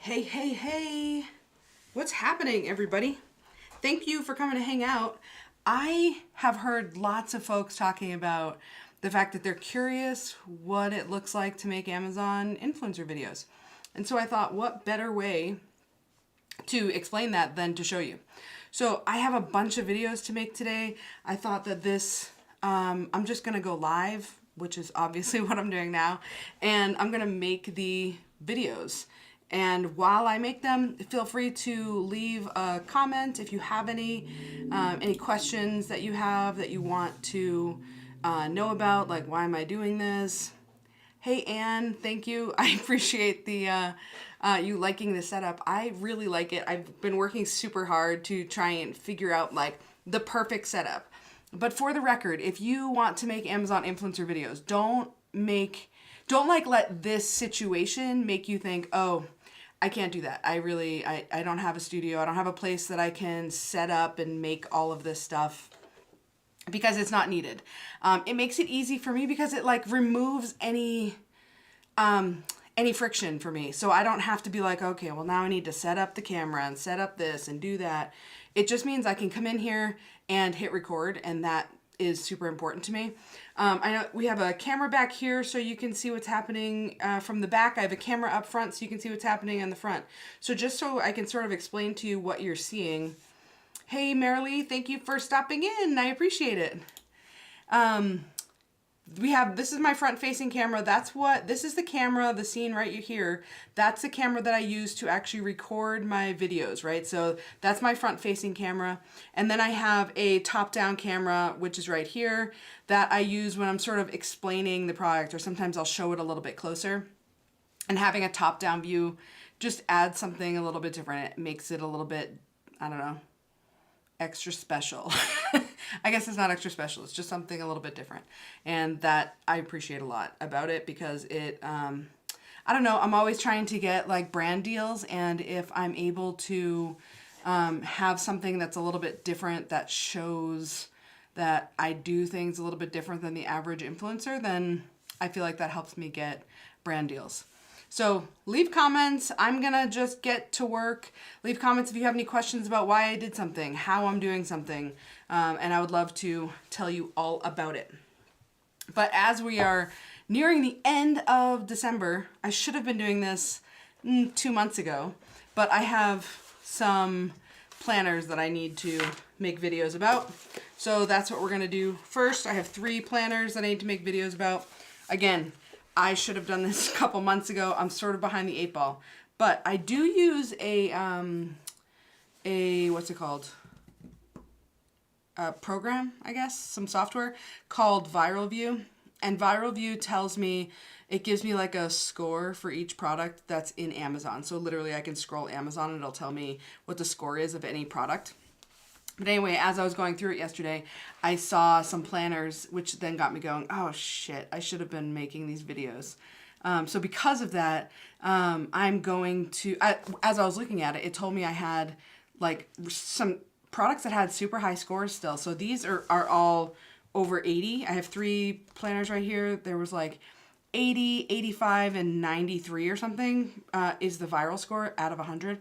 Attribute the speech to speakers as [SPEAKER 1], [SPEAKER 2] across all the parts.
[SPEAKER 1] Hey, hey, hey. What's happening, everybody? Thank you for coming to hang out. I have heard lots of folks talking about the fact that they're curious what it looks like to make Amazon influencer videos. And so I thought, what better way to explain that than to show you? So I have a bunch of videos to make today. I thought that I'm just going to go live, which is obviously what I'm doing now, and I'm going to make the videos. And while I make them, feel free to leave a comment if you have any questions that you have that you want to know about, like why am I doing this? Hey Anne, thank you. I appreciate the you liking the setup. I really like it. I've been working super hard to try and figure out like the perfect setup. But for the record, if you want to make Amazon influencer videos, don't like let this situation make you think, oh, I can't do that. I don't have a studio. I don't have a place that I can set up and make all of this stuff because it's not needed. It makes it easy for me because it like removes any friction for me. So I don't have to be like, okay, well now I need to set up the camera and set up this and do that. It just means I can come in here and hit record, and that is super important to me. I know we have a camera back here so you can see what's happening from the back. I have a camera up front so you can see what's happening in the front. So just so I can sort of explain to you what you're seeing. Hey Marilee, thank you for stopping in. I appreciate it. This is my front facing camera. This is the camera, the scene right here. That's the camera that I use to actually record my videos, right? So that's my front facing camera. And then I have a top down camera, which is right here, that I use when I'm sort of explaining the product, or sometimes I'll show it a little bit closer. And having a top down view just adds something a little bit different. It makes it a little bit, I don't know, extra special. I guess it's not extra special. It's just something a little bit different. And that I appreciate a lot about it because I don't know, I'm always trying to get like brand deals. And if I'm able to have something that's a little bit different that shows that I do things a little bit different than the average influencer, then I feel like that helps me get brand deals. So leave comments. I'm gonna just get to work. Leave comments if you have any questions about why I did something, how I'm doing something, and I would love to tell you all about it. But as we are nearing the end of December, I should have been doing this 2 months ago, but I have some planners that I need to make videos about. So that's what we're gonna do first. I have 3 planners that I need to make videos about. Again, I should have done this a couple months ago. I'm sort of behind the 8 ball, but I do use a what's it called? A program, I guess, some software called ViralView. And ViralView tells me, it gives me like a score for each product that's in Amazon. So literally I can scroll Amazon and it'll tell me what the score is of any product. But anyway, as I was going through it yesterday, I saw some planners, which then got me going, oh shit, I should have been making these videos. So because of that, I'm going to, as I was looking at it, it told me I had like some products that had super high scores still. So these are all over 80. I have 3 planners right here. There was like 80, 85, and 93 or something is the viral score out of 100.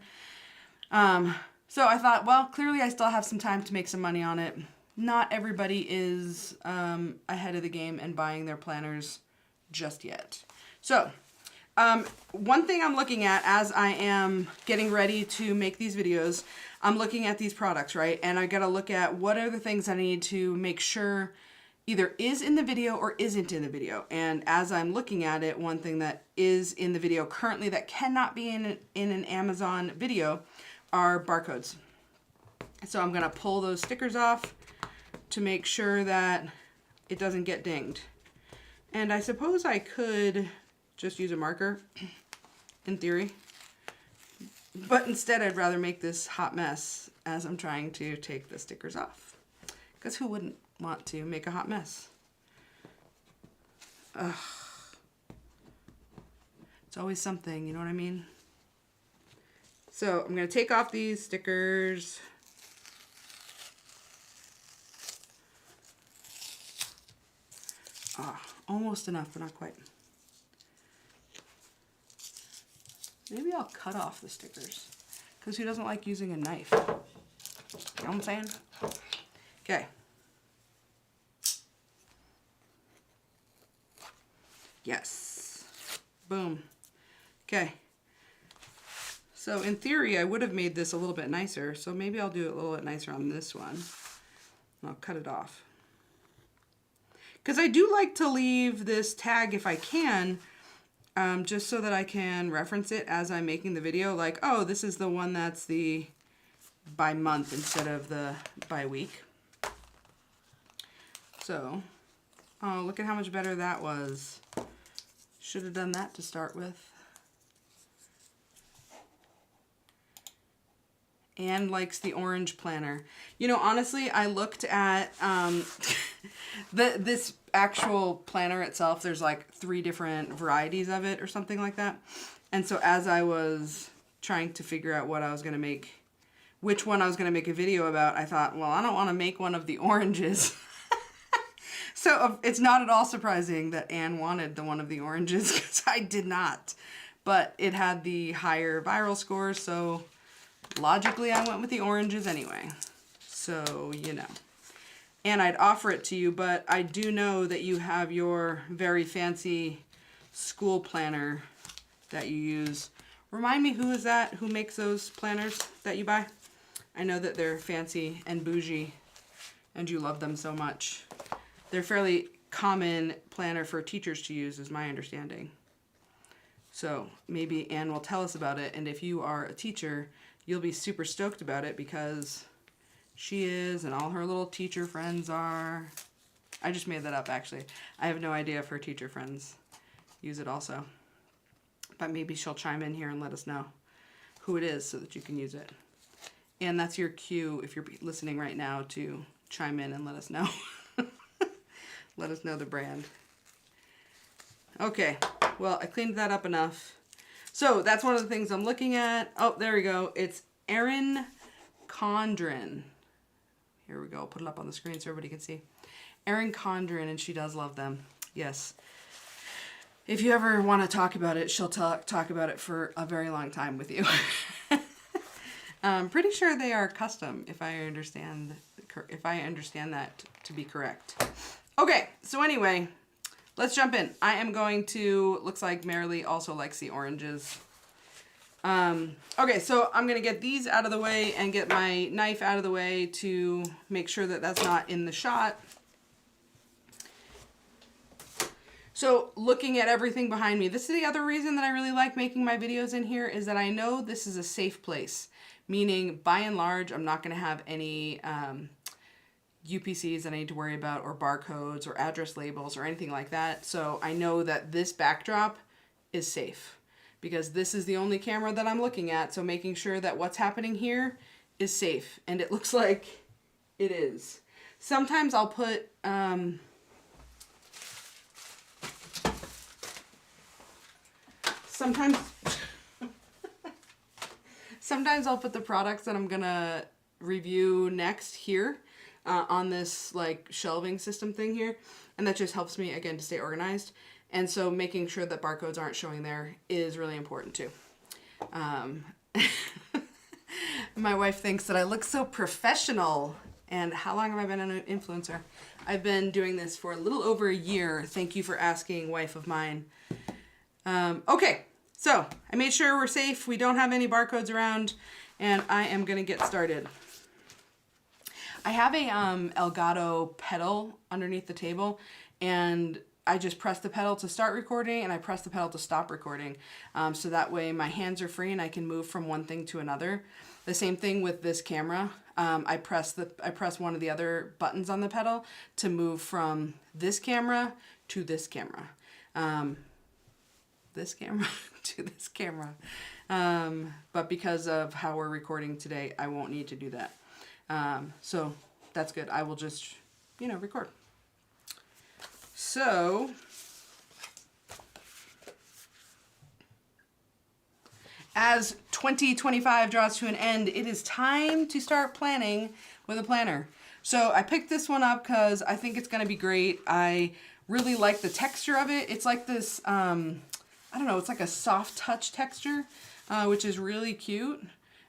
[SPEAKER 1] So I thought, well, clearly I still have some time to make some money on it. Not everybody is ahead of the game and buying their planners just yet. So one thing I'm looking at as I am getting ready to make these videos, I'm looking at these products, right? And I got to look at what are the things I need to make sure either is in the video or isn't in the video. And as I'm looking at it, one thing that is in the video currently that cannot be in an Amazon video are barcodes. So I'm gonna pull those stickers off to make sure that it doesn't get dinged. And I suppose I could just use a marker in theory, but instead I'd rather make this hot mess as I'm trying to take the stickers off, because who wouldn't want to make a hot mess? Ugh. It's always something, you know what I mean? So I'm going to take off these stickers. Almost enough, but not quite. Maybe I'll cut off the stickers because who doesn't like using a knife? You know what I'm saying? Okay. Yes. Boom. Okay. So in theory, I would have made this a little bit nicer. So maybe I'll do it a little bit nicer on this one. I'll cut it off. Because I do like to leave this tag if I can, just so that I can reference it as I'm making the video. Like, oh, this is the one that's the by month instead of the by week. So, oh, look at how much better that was. Should have done that to start with. Anne likes the orange planner. You know, honestly, I looked at this actual planner itself. There's like 3 different varieties of it or something like that. And so as I was trying to figure out what I was going to make, which one I was going to make a video about, I thought, well, I don't want to make one of the oranges. So it's not at all surprising that Anne wanted the one of the oranges because I did not. But it had the higher viral score, so logically, I went with the oranges anyway. So, you know. And I'd offer it to you, but I do know that you have your very fancy school planner that you use. Remind me, who is that? Who makes those planners that you buy? I know that they're fancy and bougie, and you love them so much. They're fairly common planner for teachers to use, is my understanding. So maybe Anne will tell us about it, and if you are a teacher, you'll be super stoked about it because she is and all her little teacher friends are. I just made that up, actually. I have no idea if her teacher friends use it also. But maybe she'll chime in here and let us know who it is so that you can use it. And that's your cue, if you're listening right now, to chime in and let us know. Let us know the brand. Okay, well, I cleaned that up enough. So that's one of the things I'm looking at. Oh, there we go. It's Erin Condren. Here we go. Put it up on the screen so everybody can see. Erin Condren, and she does love them. Yes. If you ever want to talk about it, she'll talk about it for a very long time with you. I'm pretty sure they are custom, if I understand that to be correct. Okay, so anyway, let's jump in. I am going to, looks like Marilee also likes the oranges. Okay, so I'm going to get these out of the way and get my knife out of the way to make sure that that's not in the shot. So looking at everything behind me, this is the other reason that I really like making my videos in here, is that I know this is a safe place. Meaning, by and large, I'm not going to have any UPCs that I need to worry about, or barcodes, or address labels, or anything like that. So I know that this backdrop is safe, because this is the only camera that I'm looking at. So making sure that what's happening here is safe. And it looks like it is. Sometimes I'll put... Sometimes I'll put the products that I'm gonna review next here on this like shelving system thing here, and that just helps me again to stay organized. And so making sure that barcodes aren't showing there is really important too. My wife thinks that I look so professional. And how long have I been an influencer? I've been doing this for a little over a year. Thank you for asking, wife of mine. Okay, so I made sure we're safe. We don't have any barcodes around, and I am gonna get started. I have a Elgato pedal underneath the table, and I just press the pedal to start recording, and I press the pedal to stop recording. So that way my hands are free and I can move from one thing to another. The same thing with this camera. I press one of the other buttons on the pedal to move from this camera to this camera. This camera to this camera. But because of how we're recording today, I won't need to do that. So that's good. I will just, record. So, as 2025 draws to an end, it is time to start planning with a planner. So I picked this one up because I think it's going to be great. I really like the texture of it. It's like this, I don't know, it's like a soft touch texture. which is really cute.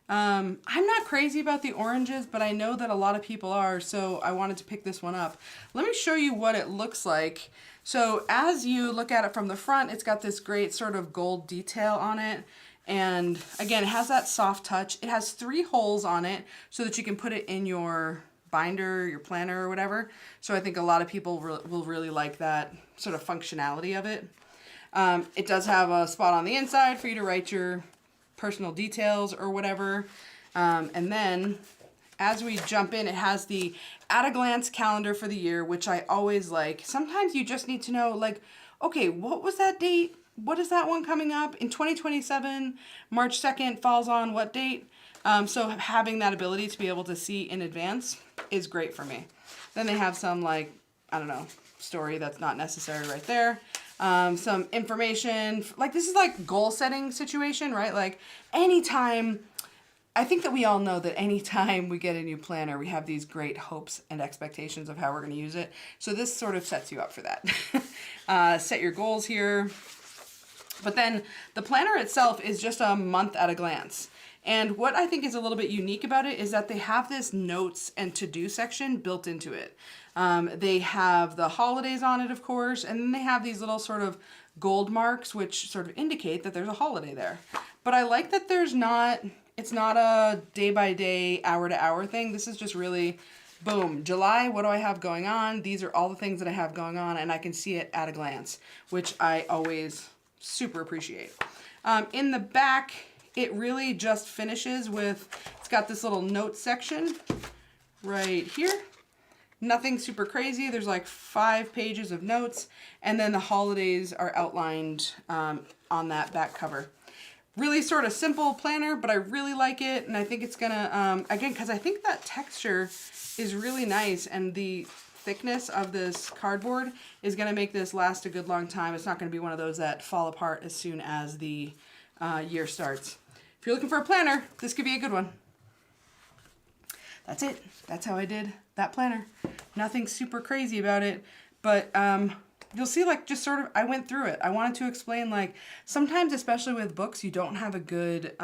[SPEAKER 1] I'm not crazy about the oranges, but I know that a lot of people are, so I wanted to pick this one up. Let me show you what it looks like. So as you look at it from the front, it's got this great sort of gold detail on it. And again, it has that soft touch. It has 3 holes on it so that you can put it in your binder, your planner or whatever. So I think a lot of people will really like that sort of functionality of it. It does have a spot on the inside for you to write your personal details or whatever. And then as we jump in, it has the at a glance calendar for the year, which I always like. Sometimes you just need to know, like, okay, what was that date? What is that one coming up? In 2027, March 2nd falls on what date? So having that ability to be able to see in advance is great for me. Then they have some, like, I don't know, story that's not necessary right there. Some information, like this is like goal setting situation, right? Like anytime, I think that we all know that anytime we get a new planner, we have these great hopes and expectations of how we're going to use it. So this sort of sets you up for that. Set your goals here. But then the planner itself is just a month at a glance. And what I think is a little bit unique about it is that they have this notes and to-do section built into it. They have the holidays on it, of course, and then they have these little sort of gold marks which sort of indicate that there's a holiday there. But I like that it's not a day-by-day, hour-to-hour thing. This is just really, boom, July, what do I have going on? These are all the things that I have going on, and I can see it at a glance, which I always super appreciate. In the back, it really just finishes with, it's got this little note section right here. Nothing super crazy. There's like 5 pages of notes, and then the holidays are outlined on that back cover. Really sort of simple planner, but I really like it, and I think it's gonna, again, because I think that texture is really nice, and the thickness of this cardboard is gonna make this last a good long time. It's not gonna be one of those that fall apart as soon as the year starts. If you're looking for a planner, this could be a good one. That's it. That's how I did that planner. Nothing super crazy about it, but you'll see, like, just sort of, I went through it. I wanted to explain, like, sometimes, especially with books, you don't have a good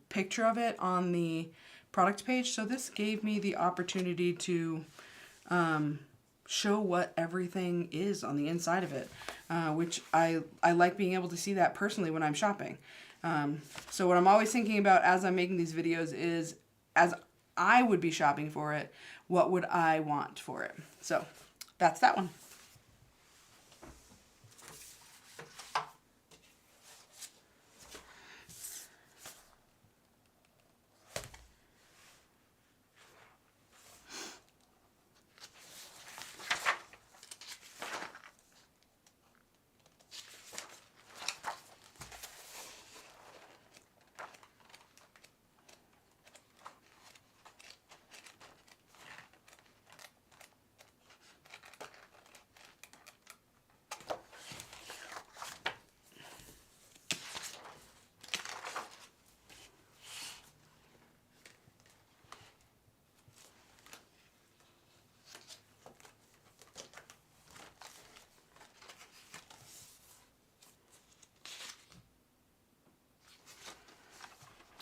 [SPEAKER 1] picture of it on the product page. So this gave me the opportunity to show what everything is on the inside of it, which I like being able to see that personally when I'm shopping. So what I'm always thinking about as I'm making these videos is, as I would be shopping for it, what would I want for it? So that's that one.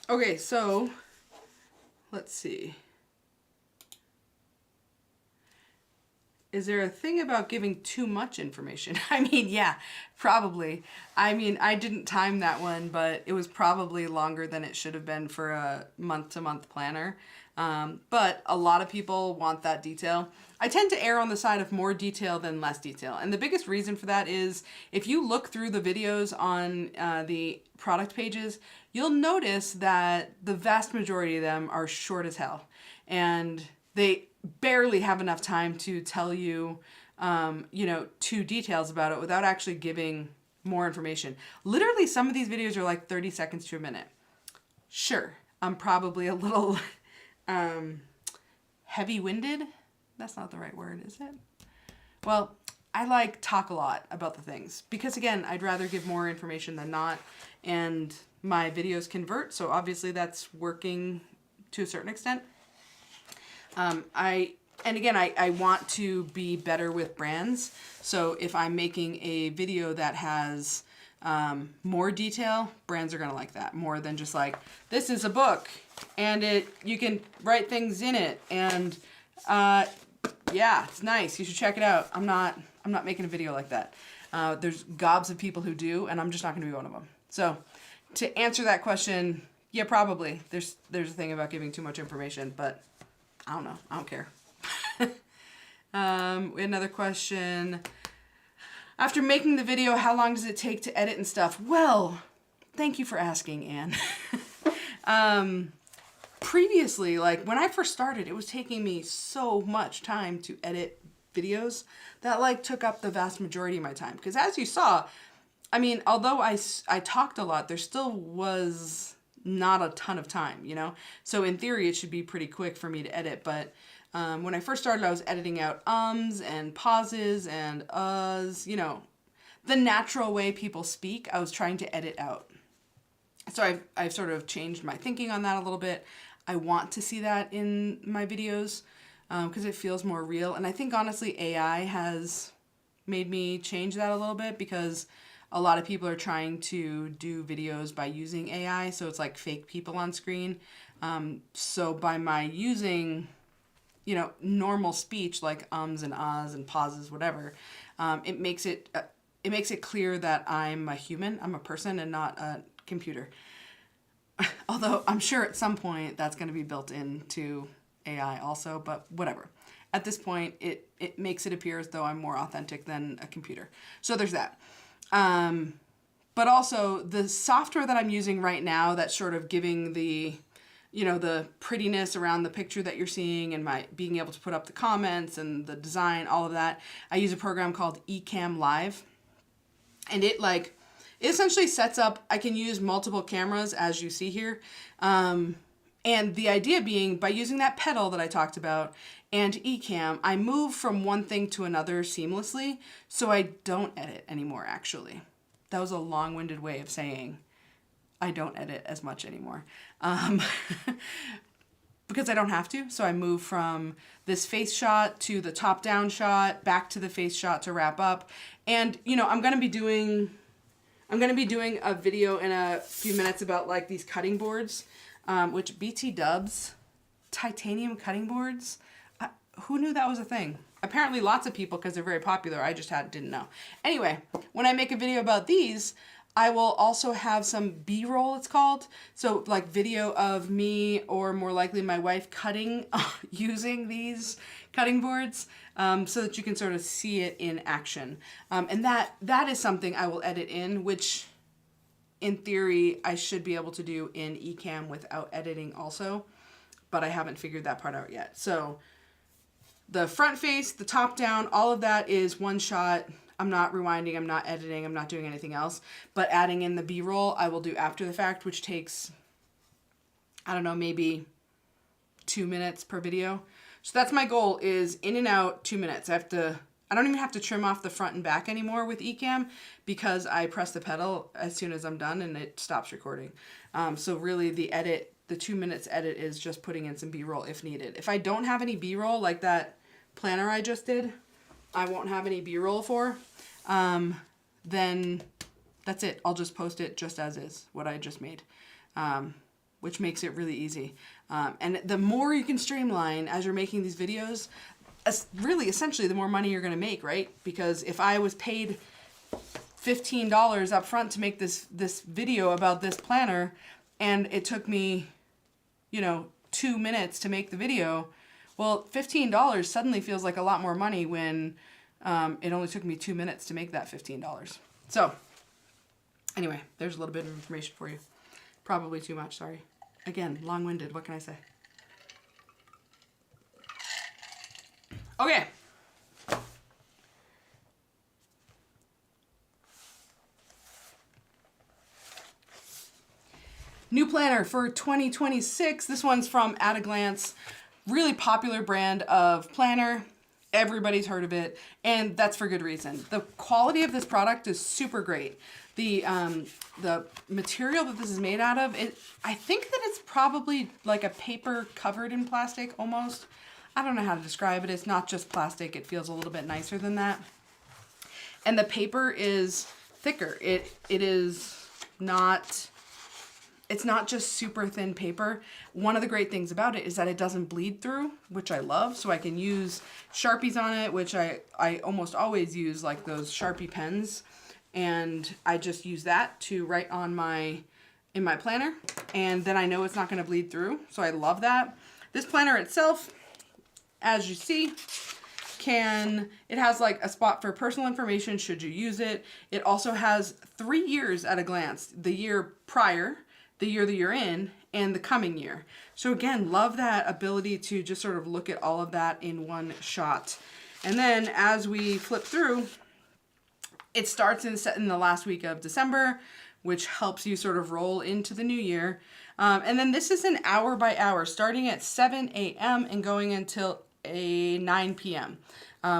[SPEAKER 1] Okay, so let's see. Is there a thing about giving too much information? I mean, yeah, probably. I mean, I didn't time that one, but it was probably longer than it should have been for a month-to-month planner. But a lot of people want that detail. I tend to err on the side of more detail than less detail. And the biggest reason for that is if you look through the videos on the product pages, you'll notice that the vast majority of them are short as hell. And they barely have enough time to tell you, you know, 2 details about it without actually giving more information. Literally, some of these videos are like 30 seconds to a minute. Sure, I'm probably a little heavy-winded. That's not the right word, is it? Well, I talk a lot about the things because, again, I'd rather give more information than not, and my videos convert, so obviously that's working to a certain extent. I want to be better with brands. So if I'm making a video that has more detail, brands are going to like that more than just like, this is a book and you can write things in it. And, yeah, it's nice. You should check it out. I'm not making a video like that. There's gobs of people who do, and I'm just not going to be one of them. So to answer that question, yeah, probably. There's a thing about giving too much information, but I don't know. I don't care. Another question. After making the video, how long does it take to edit and stuff? Well, thank you for asking, Anne. Previously, like when I first started, it was taking me so much time to edit videos that like took up the vast majority of my time. Because as you saw, I mean, although I talked a lot, there still was not a ton of time, you know? So in theory, it should be pretty quick for me to edit. But when I first started, I was editing out ums and pauses and uhs, you know, the natural way people speak, I was trying to edit out. So I've sort of changed my thinking on that a little bit. I want to see that in my videos because it feels more real. And I think honestly AI has made me change that a little bit because a lot of people are trying to do videos by using AI. So it's like fake people on screen. So by my using, you know, normal speech like ums and ahs and pauses, whatever, it makes it clear that I'm a human, I'm a person and not a computer. Although I'm sure at some point that's going to be built into AI also, but whatever. At this point, it makes it appear as though I'm more authentic than a computer. So there's that. But also the software that I'm using right now that's sort of giving the, you know, the prettiness around the picture that you're seeing and my being able to put up the comments and the design, all of that. I use a program called Ecamm Live. And it essentially sets up, I can use multiple cameras as you see here. And the idea being by using that pedal that I talked about and Ecamm, I move from one thing to another seamlessly, so I don't edit anymore actually. That was a long-winded way of saying I don't edit as much anymore. Because I don't have to, so I move from this face shot to the top-down shot, back to the face shot to wrap up. And, you know, I'm going to be doing a video in a few minutes about like these cutting boards, which BT Dubs, titanium cutting boards. Who knew that was a thing? Apparently lots of people because they're very popular. I just didn't know. Anyway, when I make a video about these, I will also have some B-roll, it's called. So like video of me or more likely my wife cutting using these cutting boards so that you can sort of see it in action. And that is something I will edit in, which in theory I should be able to do in Ecamm without editing also, but I haven't figured that part out yet. So the front face, the top down, all of that is one shot. I'm not rewinding, I'm not editing, I'm not doing anything else. But adding in the B-roll, I will do after the fact, which takes, I don't know, maybe 2 minutes per video. So that's my goal, is in and out 2 minutes. I don't even have to trim off the front and back anymore with Ecamm because I press the pedal as soon as I'm done and it stops recording. So really the 2 minutes edit is just putting in some B-roll if needed. If I don't have any B-roll like that planner I just did, I won't have any B-roll for, then that's it. I'll just post it just as is, what I just made, which makes it really easy. And the more you can streamline as you're making these videos, really essentially the more money you're gonna make, right? Because if I was paid $15 up front to make this video about this planner and it took me, you know, 2 minutes to make the video, well, $15 suddenly feels like a lot more money when it only took me 2 minutes to make that $15. So anyway, there's a little bit of information for you. Probably too much, sorry. Again, long-winded, what can I say? Okay. New planner for 2026. This one's from At a Glance. Really popular brand of planner. Everybody's heard of it, and that's for good reason. The quality of this product is super great. The material that this is made out of, I think that it's probably like a paper covered in plastic almost. I don't know how to describe it. It's not just plastic. It feels a little bit nicer than that. And the paper is thicker. It is not, it's not just super thin paper. One of the great things about it is that it doesn't bleed through, which I love. So I can use Sharpies on it, which I almost always use, like those Sharpie pens. And I just use that to write on in my planner. And then I know it's not going to bleed through. So I love that. This planner itself, as you see, it has like a spot for personal information should you use it. It also has 3 years at a glance, the year prior, the year that you're in, and the coming year. So again, love that ability to just sort of look at all of that in one shot. And then as we flip through, it starts in the last week of December, which helps you sort of roll into the new year. And then this is an hour by hour, starting at 7 a.m. and going until 9 p.m.,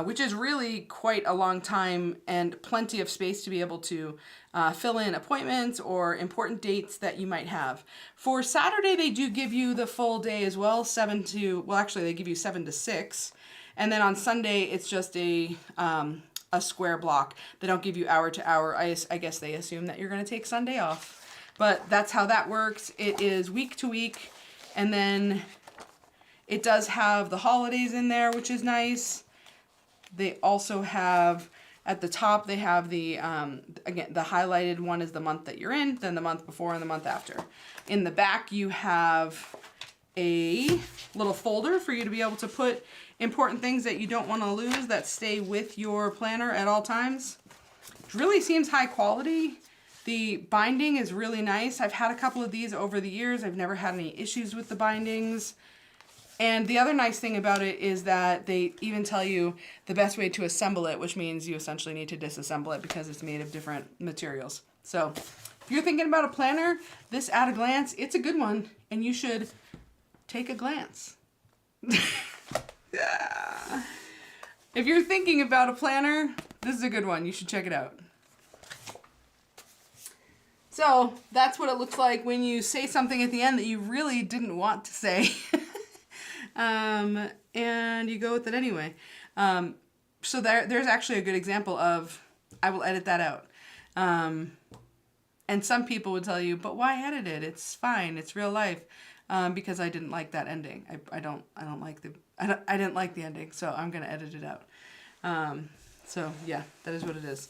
[SPEAKER 1] which is really quite a long time and plenty of space to be able to fill in appointments or important dates that you might have. For Saturday, they do give you the full day as well, they give you 7 to 6. And then on Sunday, it's just a square block. They don't give you hour to hour. I guess they assume that you're going to take Sunday off. But that's how that works. It is week to week. And then it does have the holidays in there, which is nice. They also have, at the top, they have the, again, the highlighted one is the month that you're in, then the month before and the month after. In the back, you have a little folder for you to be able to put important things that you don't want to lose that stay with your planner at all times. It really seems high quality. The binding is really nice. I've had a couple of these over the years. I've never had any issues with the bindings. And the other nice thing about it is that they even tell you the best way to assemble it, which means you essentially need to disassemble it because it's made of different materials. So if you're thinking about a planner, this at a glance, it's a good one, and you should take a glance. Yeah. If you're thinking about a planner, this is a good one. You should check it out. So that's what it looks like when you say something at the end that you really didn't want to say. And you go with it anyway. So there's actually a good example of, I will edit that out. And some people would tell you, but why edit it? It's fine. It's real life. Because I didn't like that ending. I didn't like the ending, so I'm going to edit it out. So yeah, that is what it is.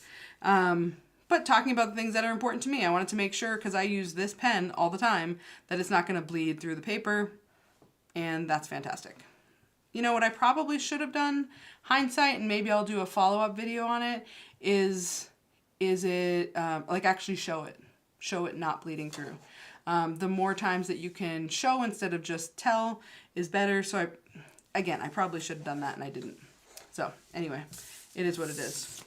[SPEAKER 1] But talking about the things that are important to me, I wanted to make sure, because I use this pen all the time, that it's not going to bleed through the paper. And that's fantastic. You know what I probably should have done, hindsight, and maybe I'll do a follow-up video on it, is it, like actually show it not bleeding through. The more times that you can show instead of just tell is better. So I probably should have done that and I didn't. So anyway, it is what it is.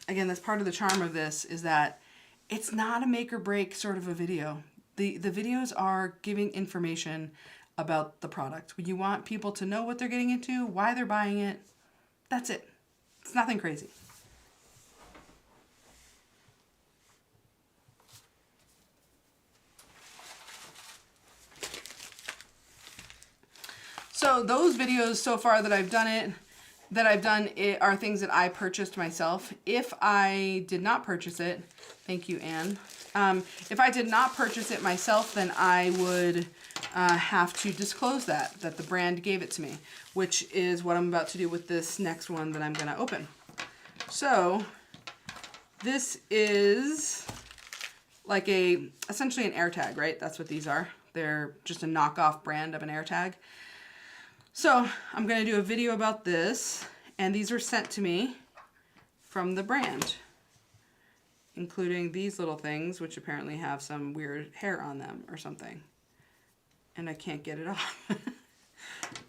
[SPEAKER 1] Again, that's part of the charm of this, is that it's not a make or break sort of a video. The videos are giving information about the product. When you want people to know what they're getting into, why they're buying it, that's it. It's nothing crazy. So those videos so far that I've done are things that I purchased myself. If I did not purchase it, thank you, Anne. If I did not purchase it myself, then I would have to disclose that the brand gave it to me, which is what I'm about to do with this next one that I'm going to open. So this is like essentially an AirTag, right? That's what these are. They're just a knockoff brand of an AirTag. So I'm going to do a video about this, and these were sent to me from the brand, including these little things, which apparently have some weird hair on them or something. And I can't get it off.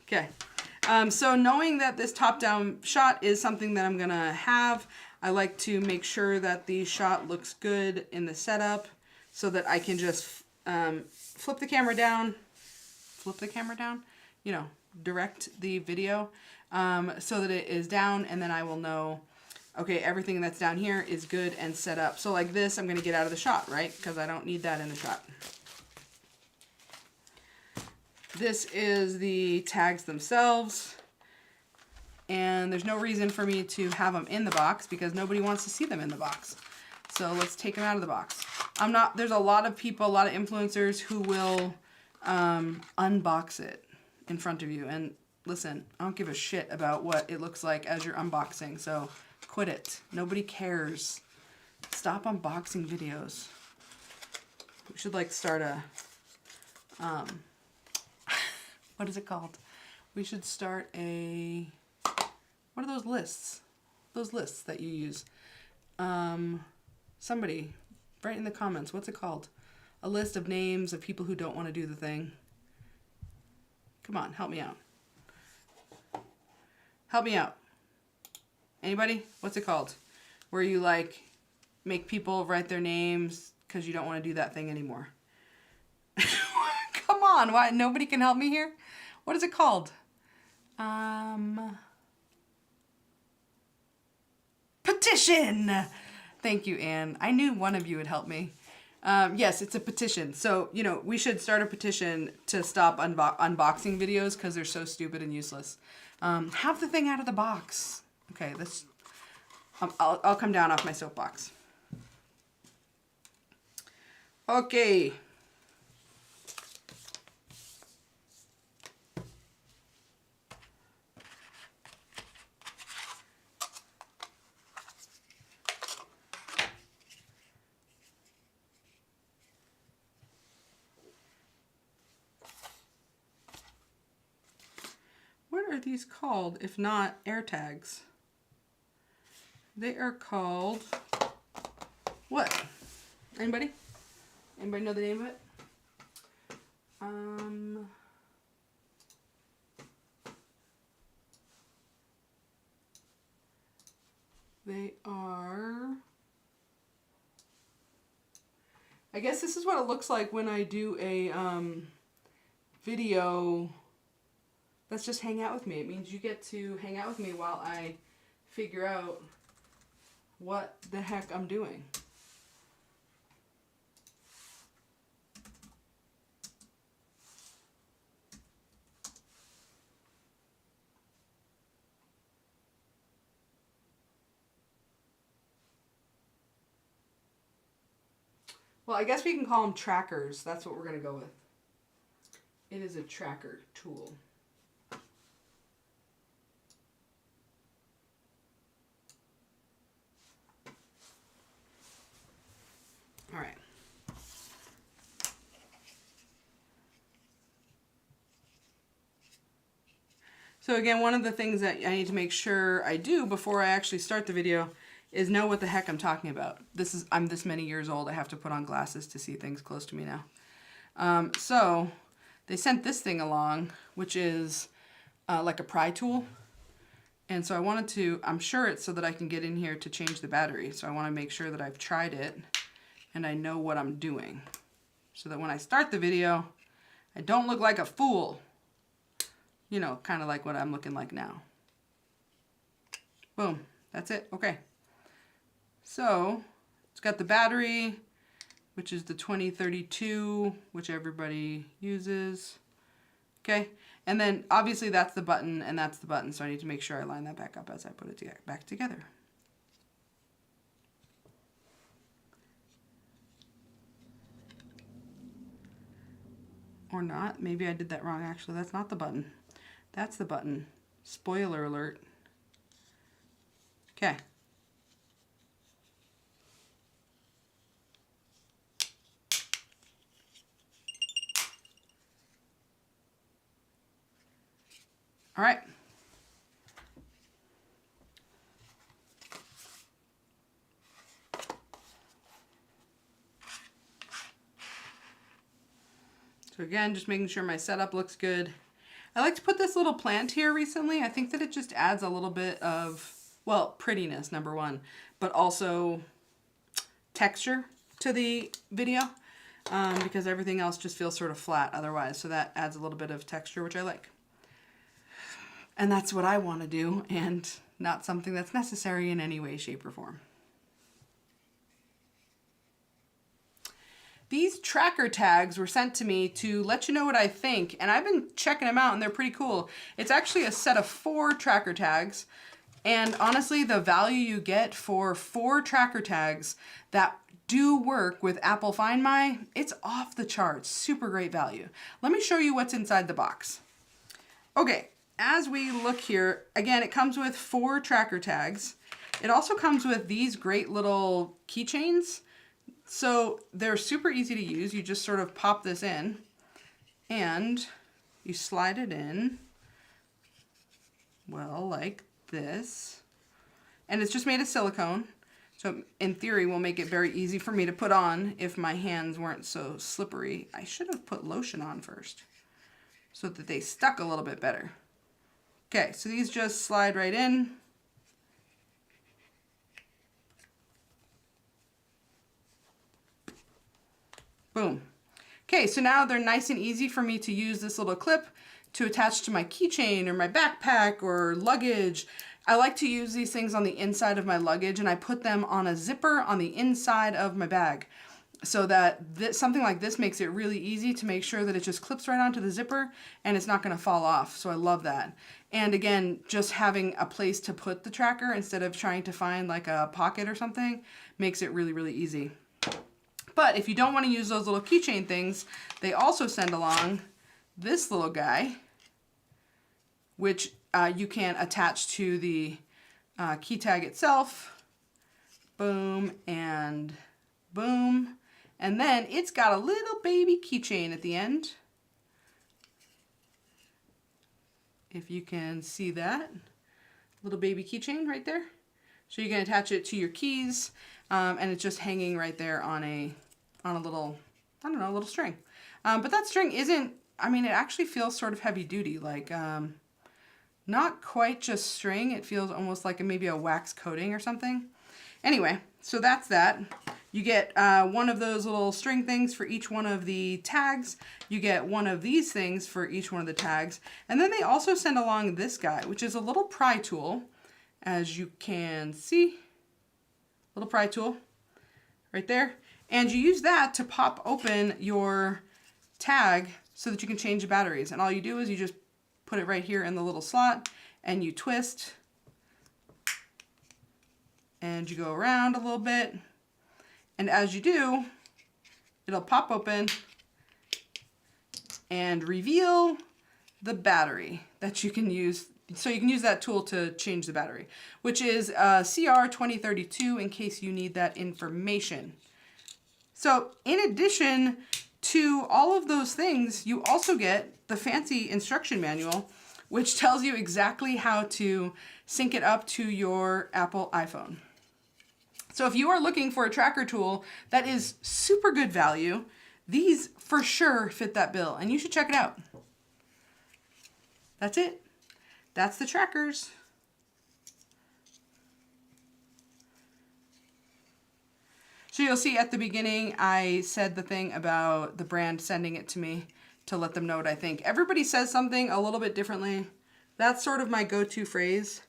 [SPEAKER 1] Okay. So knowing that this top-down shot is something that I'm going to have, I like to make sure that the shot looks good in the setup so that I can just flip the camera down, you know, direct the video so that it is down, and then I will know, okay, everything that's down here is good and set up. So like this, I'm going to get out of the shot, right? Because I don't need that in the shot. This is the tags themselves. and there's no reason for me to have them in the box because nobody wants to see them in the box. So let's take them out of the box. There's a lot of people, a lot of influencers who will unbox it in front of you. And listen, I don't give a shit about what it looks like as you're unboxing, so quit it. Nobody cares. Stop unboxing videos. We should like start a, what is it called? We should start a, what are those lists? Those lists that you use. Somebody, write in the comments, what's it called? A list of names of people who don't want to do the thing. Come on, help me out. Help me out. Anybody? What's it called? Where you like make people write their names because you don't want to do that thing anymore. Come on, why nobody can help me here? What is it called? Petition. Thank you, Anne. I knew one of you would help me. Yes, it's a petition. So, you know, we should start a petition to stop unboxing videos because they're so stupid and useless. Have the thing out of the box. Okay, this. I'll come down off my soapbox. Okay. What are these called if not air tags? They are called what? Anybody? Anybody know the name of it? They are, I guess this is what it looks like when I do a video that's just hang out with me. It means you get to hang out with me while I figure out what the heck I'm doing. Well, I guess we can call them trackers. That's what we're going to go with. It is a tracker tool. All right. So again, one of the things that I need to make sure I do before I actually start the video is know what the heck I'm talking about. I'm this many years old. I have to put on glasses to see things close to me now. So they sent this thing along, which is like a pry tool. And so I wanted to, I'm sure it's so that I can get in here to change the battery. So I want to make sure that I've tried it and I know what I'm doing. So that when I start the video, I don't look like a fool. You know, kind of like what I'm looking like now. Boom, that's it, okay. So it's got the battery, which is the 2032, which everybody uses. Okay, and then obviously that's the button and that's the button, so I need to make sure I line that back up as I put it back together. Or not, maybe I did that wrong actually. That's not the button. That's the button. Spoiler alert. Okay. All right. So again, just making sure my setup looks good. I like to put this little plant here recently. I think that it just adds a little bit of, well, prettiness, number one, but also texture to the video because everything else just feels sort of flat otherwise. So that adds a little bit of texture, which I like. And that's what I want to do, and not something that's necessary in any way, shape, or form. these tracker tags were sent to me to let you know what I think, and I've been checking them out and they're pretty cool. It's actually a set of 4 tracker tags, and honestly, the value you get for 4 tracker tags that do work with Apple Find My, it's off the charts. Super great value. Let me show you what's inside the box. Okay, as we look here, again, it comes with 4 tracker tags. It also comes with these great little keychains. So they're super easy to use. You just sort of pop this in and you slide it in, well, like this. And it's just made of silicone. So in theory, will make it very easy for me to put on if my hands weren't so slippery. I should have put lotion on first so that they stuck a little bit better. Okay, so these just slide right in. Boom. Okay, so now they're nice and easy for me to use this little clip to attach to my keychain or my backpack or luggage. I like to use these things on the inside of my luggage, and I put them on a zipper on the inside of my bag so that something like this makes it really easy to make sure that it just clips right onto the zipper and it's not going to fall off. So I love that. And again, just having a place to put the tracker instead of trying to find like a pocket or something makes it really, really easy. But if you don't want to use those little keychain things, they also send along this little guy, which you can attach to the key tag itself. Boom and boom. And then it's got a little baby keychain at the end. If you can see that. Little baby keychain right there. So you can attach it to your keys, and it's just hanging right there on a little, I don't know, a little string. But that string isn't, I mean, it actually feels sort of heavy duty, like not quite just string. It feels almost like maybe a wax coating or something. Anyway, so that's that. You get one of those little string things for each one of the tags. You get one of these things for each one of the tags. And then they also send along this guy, which is a little pry tool, as you can see. Little pry tool right there. And you use that to pop open your tag so that you can change the batteries. And all you do is you just put it right here in the little slot and you twist and you go around a little bit. And as you do, it'll pop open and reveal the battery that you can use. So you can use that tool to change the battery, which is CR2032 in case you need that information. So in addition to all of those things, you also get the fancy instruction manual, which tells you exactly how to sync it up to your Apple iPhone. So if you are looking for a tracker tool that is super good value, these for sure fit that bill, and you should check it out. That's it. That's the trackers. So you'll see at the beginning, I said the thing about the brand sending it to me to let them know what I think. Everybody says something a little bit differently. That's sort of my go-to phrase.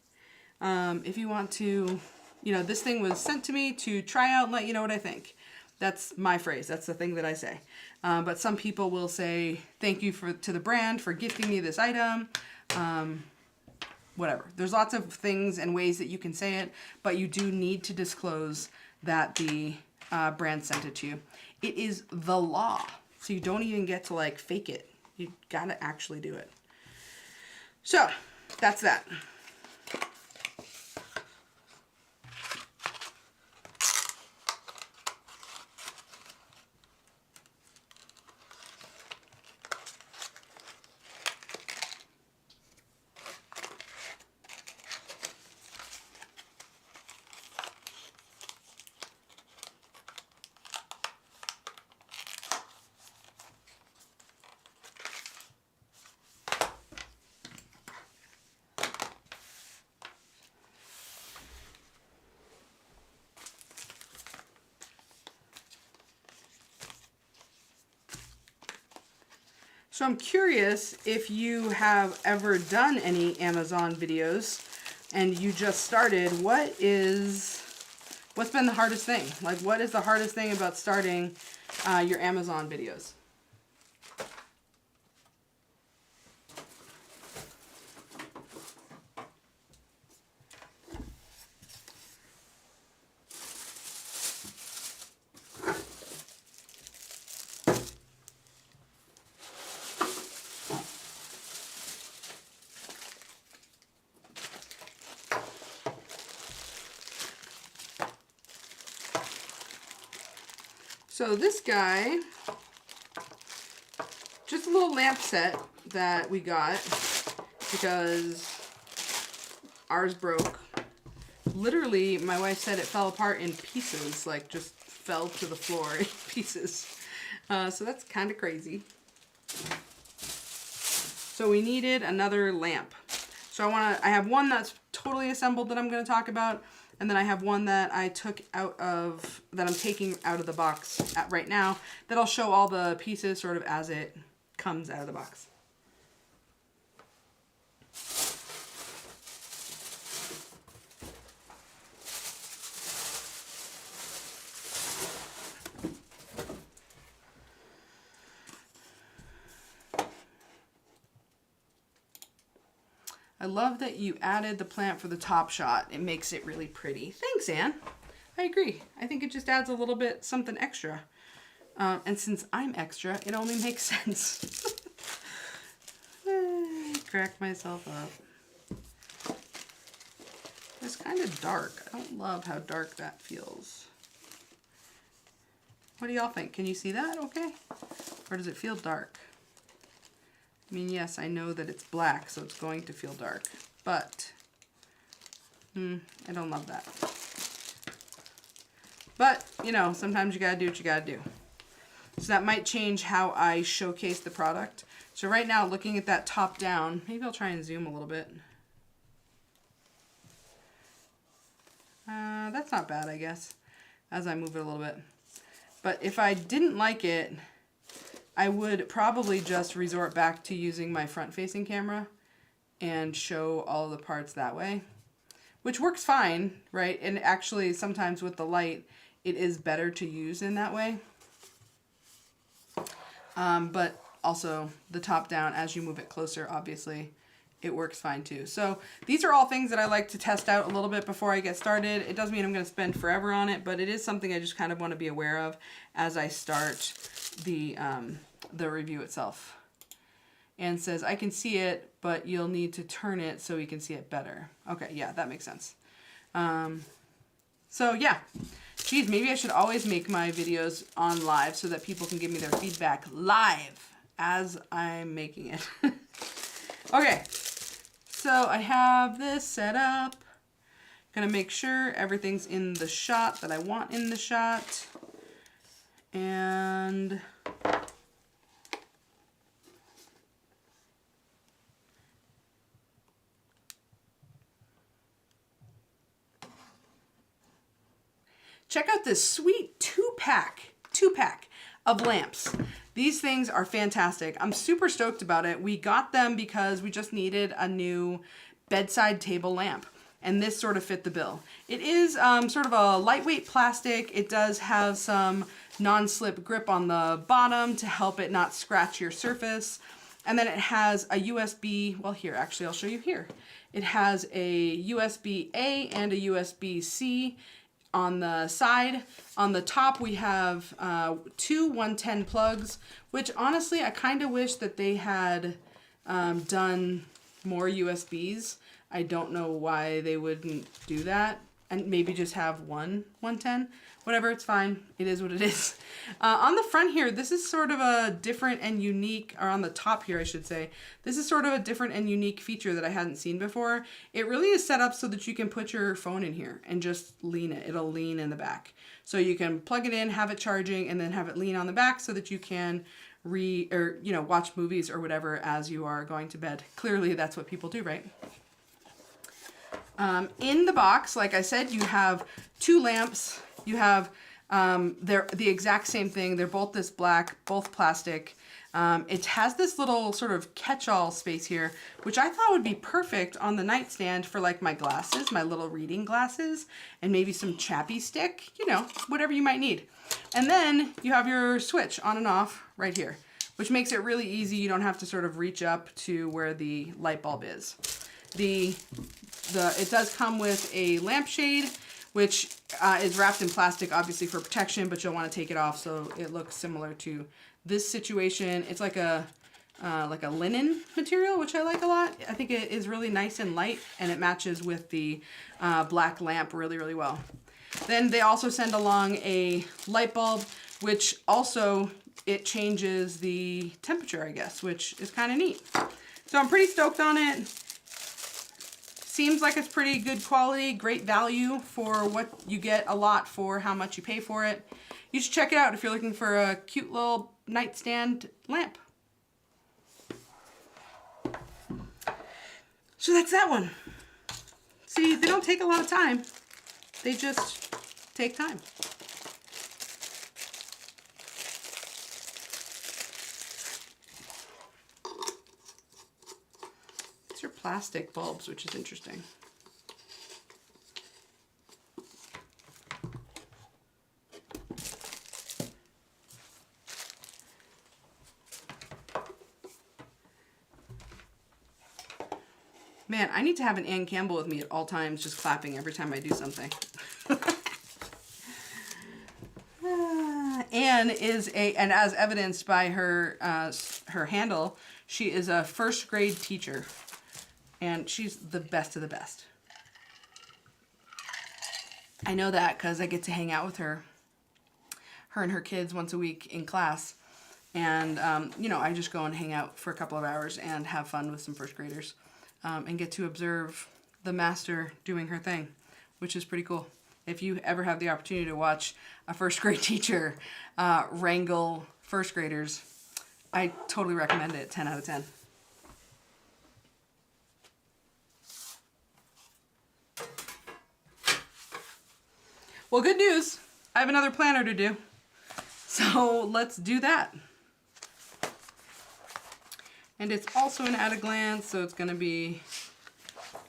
[SPEAKER 1] If you want to, you know, this thing was sent to me to try out and let you know what I think. That's my phrase. That's the thing that I say. But some people will say, thank you to the brand for gifting me this item. Whatever. There's lots of things and ways that you can say it, but you do need to disclose that the brand sent it to you. It is the law. So you don't even get to like fake it. You gotta actually do it. So that's that. So I'm curious if you have ever done any Amazon videos and you just started, what is What's been the hardest thing? Like, what is the hardest thing about starting your Amazon videos? So this guy, just a little lamp set that we got because ours broke. Literally, my wife said it fell apart in pieces, like just fell to the floor in pieces. So that's kind of crazy. So we needed another lamp. So I have one that's totally assembled that I'm going to talk about. And then I have one that I took out of, that I'm taking out of the box right now, that I'll show all the pieces sort of as it comes out of the box. I love that you added the plant for the top shot. It makes it really pretty. Thanks, Anne. I agree. I think it just adds a little bit something extra. And since I'm extra, it only makes sense. Crack myself up. It's kind of dark. I don't love how dark that feels. What do y'all think? Can you see that okay? Or does it feel dark? I mean, yes, I know that it's black, so it's going to feel dark, but I don't love that. But, you know, sometimes you gotta do what you gotta do. So that might change how I showcase the product. So right now, looking at that top down, maybe I'll try and zoom a little bit. That's not bad, I guess, as I move it a little bit. But if I didn't like it, I would probably just resort back to using my front-facing camera and show all the parts that way, which works fine, right? And actually, sometimes with the light, it is better to use in that way. But also, the top-down, as you move it closer, obviously, it works fine too. So these are all things that I like to test out a little bit before I get started. It doesn't mean I'm going to spend forever on it, but it is something I just kind of want to be aware of as I start the review itself. And says, I can see it, but you'll need to turn it so we can see it better. Okay, yeah, that makes sense. So yeah, geez, maybe I should always make my videos on live so that people can give me their feedback live as I'm making it. Okay, so I have this set up. Gonna make sure everything's in the shot that I want in the shot. And check out this sweet two-pack of lamps. These things are fantastic. I'm super stoked about it. We got them because we just needed a new bedside table lamp, and this sort of fit the bill. It is sort of a lightweight plastic. It does have some non-slip grip on the bottom to help it not scratch your surface. And then it has a USB, well here, actually I'll show you here. It has a USB-A and a USB-C on the side. On the top we have two 110 plugs, which honestly I kind of wish that they had done more USBs. I don't know why they wouldn't do that, and maybe just have one 110. Whatever, it's fine. It is what it is. On the front here, this is sort of a different and unique, or on the top here, I should say, this is sort of a different and unique feature that I hadn't seen before. It really is set up so that you can put your phone in here and just lean it. It'll lean in the back. So you can plug it in, have it charging, and then have it lean on the back so that you can watch movies or whatever as you are going to bed. Clearly, that's what people do, right? In the box, like I said, you have two lamps. You have They're the exact same thing. They're both this black, both plastic. It has this little sort of catch-all space here, which I thought would be perfect on the nightstand for like my glasses, my little reading glasses, and maybe some chappy stick, you know, whatever you might need. And then you have your switch on and off right here, which makes it really easy. You don't have to sort of reach up to where the light bulb is. It does come with a lampshade, which is wrapped in plastic, obviously for protection, but you'll want to take it off so it looks similar to this situation. It's like a linen material, which I like a lot. I think it is really nice and light, and it matches with the black lamp really, really well. Then they also send along a light bulb, which also, it changes the temperature, I guess, which is kind of neat. So I'm pretty stoked on it. Seems like it's pretty good quality, great value for what you get, a lot for how much you pay for it. You should check it out if you're looking for a cute little nightstand lamp. So that's that one. See, they don't take a lot of time. They just take time. These are plastic bulbs, which is interesting. Man, I need to have an Ann Campbell with me at all times, just clapping every time I do something. Anne is and as evidenced by her her handle, she is a first grade teacher, and she's the best of the best. I know that because I get to hang out with her and her kids once a week in class, and you know, I just go and hang out for a couple of hours and have fun with some first graders. And get to observe the master doing her thing, which is pretty cool. If you ever have the opportunity to watch a first grade teacher wrangle first graders, I totally recommend it. 10 out of 10. Well, good news. I have another planner to do. So let's do that. And it's also an at-a-glance, so it's going to be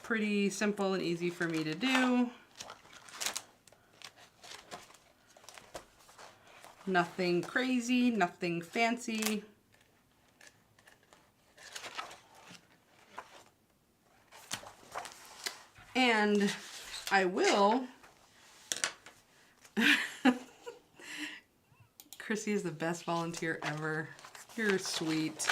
[SPEAKER 1] pretty simple and easy for me to do. Nothing crazy, nothing fancy. And I will... Chrissy is the best volunteer ever. You're sweet.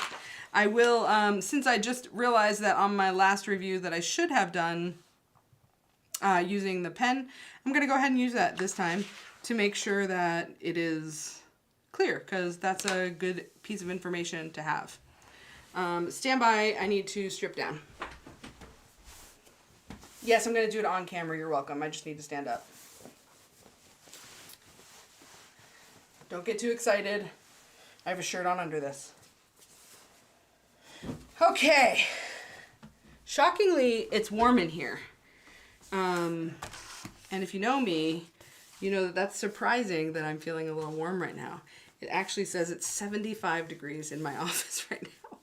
[SPEAKER 1] I will, since I just realized that on my last review that I should have done using the pen, I'm going to go ahead and use that this time to make sure that it is clear, because that's a good piece of information to have. Stand by, I need to strip down. Yes, I'm going to do it on camera, you're welcome. I just need to stand up. Don't get too excited. I have a shirt on under this. Okay, shockingly, it's warm in here. And if you know me, you know that that's surprising that I'm feeling a little warm right now. It actually says it's 75 degrees in my office right now,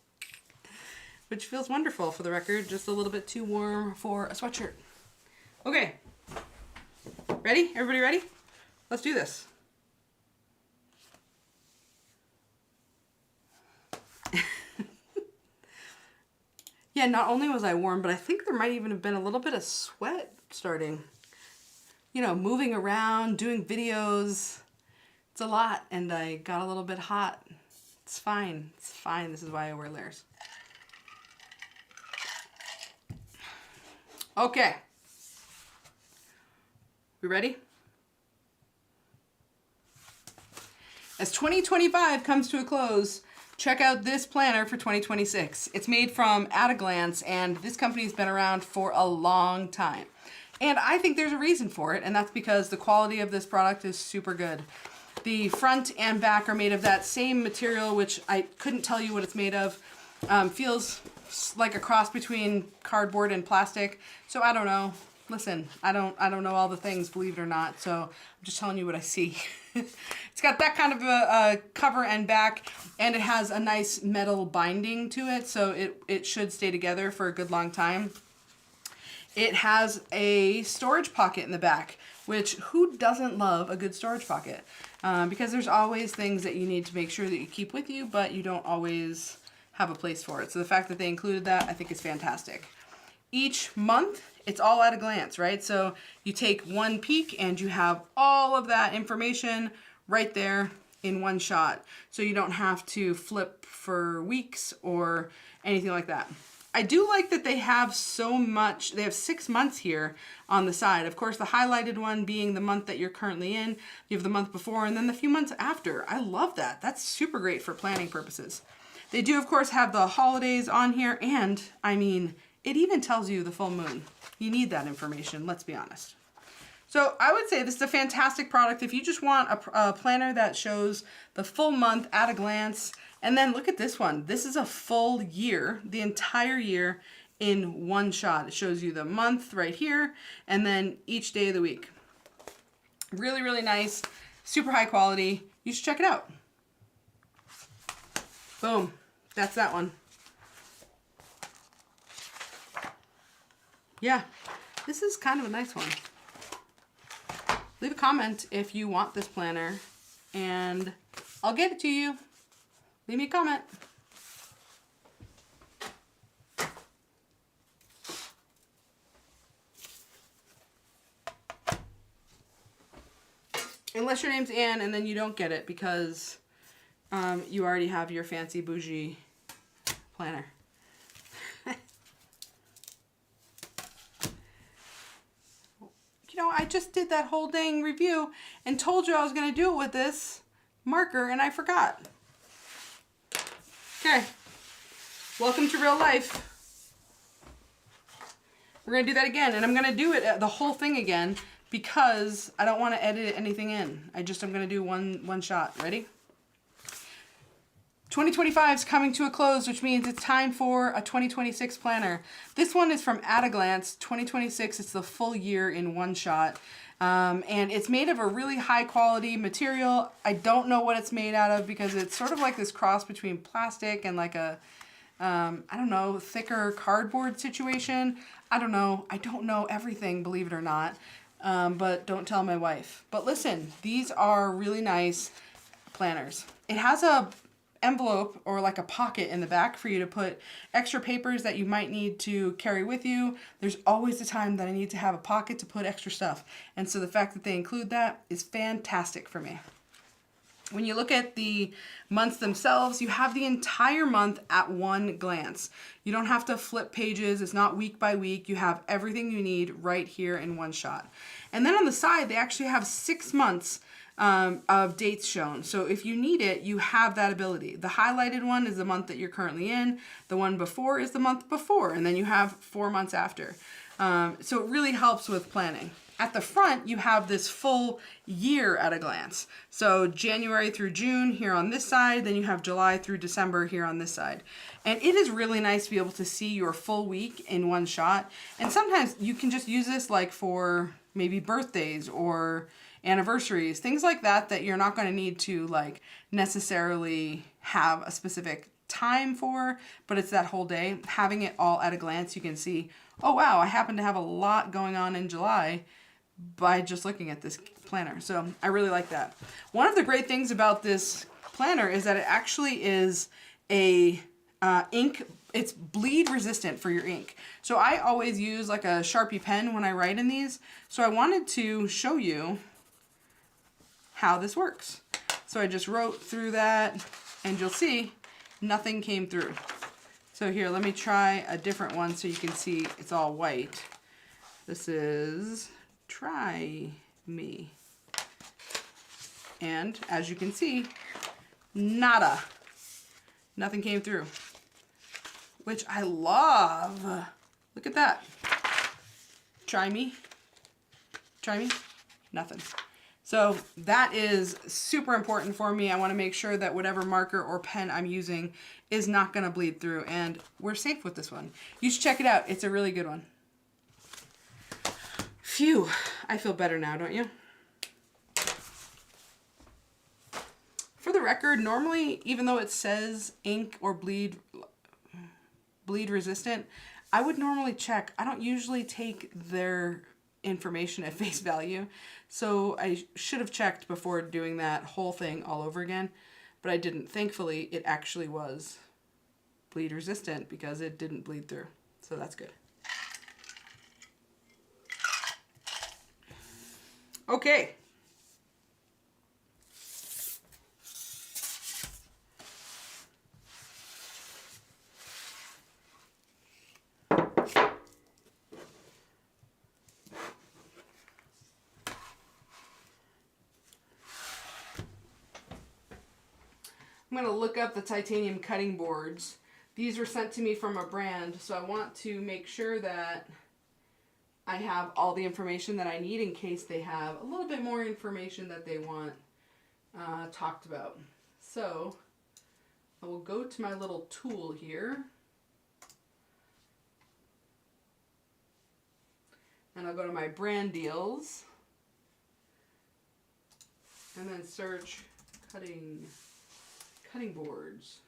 [SPEAKER 1] which feels wonderful, for the record, just a little bit too warm for a sweatshirt. Okay, ready? Everybody ready? Let's do this. Yeah, not only was I warm, but I think there might even have been a little bit of sweat starting. You know, moving around, doing videos. It's a lot, and I got a little bit hot. It's fine. It's fine. This is why I wear layers. Okay. We ready? As 2025 comes to a close, check out this planner for 2026. It's made from At-A-Glance, and this company's been around for a long time. And I think there's a reason for it, and that's because the quality of this product is super good. The front and back are made of that same material, which I couldn't tell you what it's made of. Feels like a cross between cardboard and plastic, so I don't know. listen, I don't know all the things, believe it or not, so I'm just telling you what I see. It's got that kind of a cover and back, and it has a nice metal binding to it, so it should stay together for a good long time. It has a storage pocket in the back, which who doesn't love a good storage pocket? Because there's always things that you need to make sure that you keep with you, but you don't always have a place for it. So the fact that they included that, I think is fantastic. Each month, it's all at a glance, right? So you take one peek and you have all of that information right there in one shot. So you don't have to flip for weeks or anything like that. I do like that they have so much, they have 6 months here on the side. Of course, the highlighted one being the month that you're currently in. You have the month before and then the few months after. I love that. That's super great for planning purposes. They do, of course, have the holidays on here, and I mean, it even tells you the full moon. You need that information, let's be honest. So I would say this is a fantastic product if you just want a planner that shows the full month at a glance. And then look at this one. This is a full year, the entire year in one shot. It shows you the month right here and then each day of the week. Really, really nice, super high quality. You should check it out. Boom, that's that one. Yeah, this is kind of a nice one. Leave a comment if you want this planner and I'll get it to you. Leave me a comment. Unless your name's Anne and then you don't get it because you already have your fancy bougie planner. You know, I just did that whole dang review and told you I was going to do it with this marker and I forgot. Okay, welcome to real life. We're going to do that again, and I'm going to do it the whole thing again because I don't want to edit anything in. I'm going to do one shot. Ready? 2025 is coming to a close, which means it's time for a 2026 planner. This one is from At a Glance 2026. It's the full year in one shot. And it's made of a really high quality material. I don't know what it's made out of because it's sort of like this cross between plastic and like a, I don't know, thicker cardboard situation. I don't know. I don't know everything, believe it or not. But don't tell my wife. But listen, these are really nice planners. It has a envelope or like a pocket in the back for you to put extra papers that you might need to carry with you. There's always a time that I need to have a pocket to put extra stuff. And so the fact that they include that is fantastic for me. When you look at the months themselves, you have the entire month at one glance. You don't have to flip pages. It's not week by week. You have everything you need right here in one shot. And then on the side, they actually have 6 months of dates shown. So if you need it, you have that ability. The highlighted one is the month that you're currently in. The one before is the month before, and then you have 4 months after. So it really helps with planning. At the front, you have this full year at a glance. So January through June here on this side, then you have July through December here on this side. And it is really nice to be able to see your full week in one shot. And sometimes you can just use this like for maybe birthdays or anniversaries, things like that, that you're not going to need to like necessarily have a specific time for, but it's that whole day. Having it all at a glance, you can see, oh wow, I happen to have a lot going on in July by just looking at this planner. So I really like that. One of the great things about this planner is that it actually is a ink, it's bleed resistant for your ink. So I always use like a Sharpie pen when I write in these. So I wanted to show you how this works. So I just wrote through that and you'll see nothing came through. So here, let me try a different one so you can see it's all white. This is Try Me. And as you can see, nada. Nothing came through, which I love. Look at that. Try Me. Try Me. Nothing. So that is super important for me. I want to make sure that whatever marker or pen I'm using is not going to bleed through, and we're safe with this one. You should check it out. It's a really good one. Phew, I feel better now, don't you? For the record, normally, even though it says ink or bleed resistant, I would normally check. I don't usually take their information at face value, so I should have checked before doing that whole thing all over again, but I didn't. Thankfully, it actually was bleed resistant because it didn't bleed through, so that's good. Okay. I'm going to look up the titanium cutting boards. These were sent to me from a brand, so I want to make sure that I have all the information that I need in case they have a little bit more information that they want talked about. So I will go to my little tool here, and I'll go to my brand deals and then search cutting boards,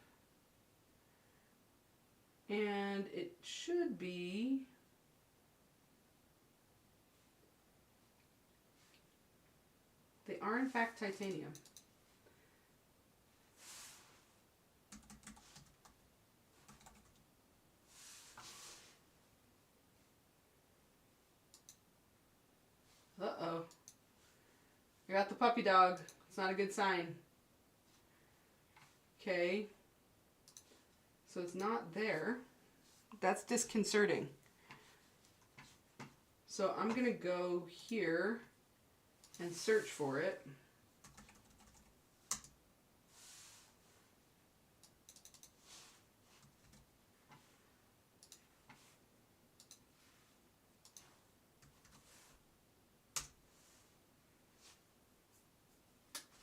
[SPEAKER 1] and it should be they are in fact titanium. Uh-oh. I got the puppy dog. It's not a good sign. Okay. So it's not there. That's disconcerting. So I'm going to go here and search for it.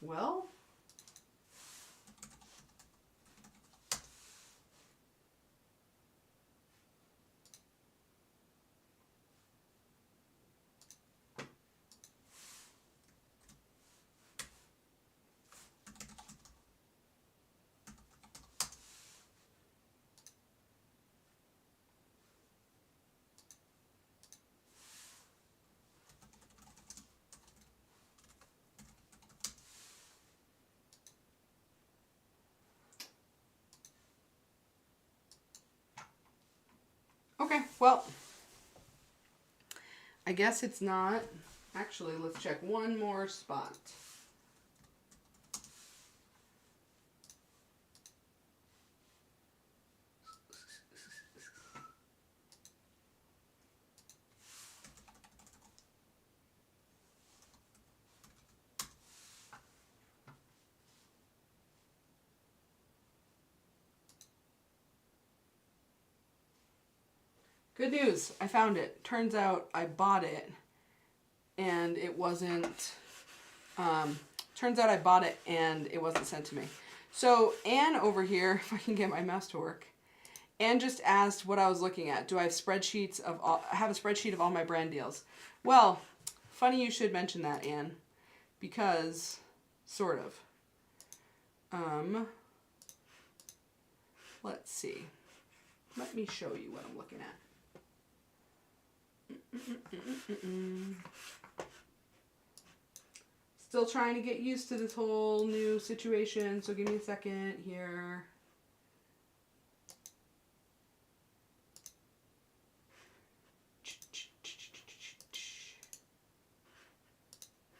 [SPEAKER 1] Well, okay, well, I guess it's not. Actually, let's check one more spot. Good news, I found it. Turns out I bought it and it wasn't, sent to me. So Anne over here, if I can get my mouse to work, Anne just asked what I was looking at. Do I have spreadsheets of all, I have a spreadsheet of all my brand deals. Well, funny you should mention that, Anne, because, sort of. Let's see. Let me show you what I'm looking at. Still trying to get used to this whole new situation, so give me a second here.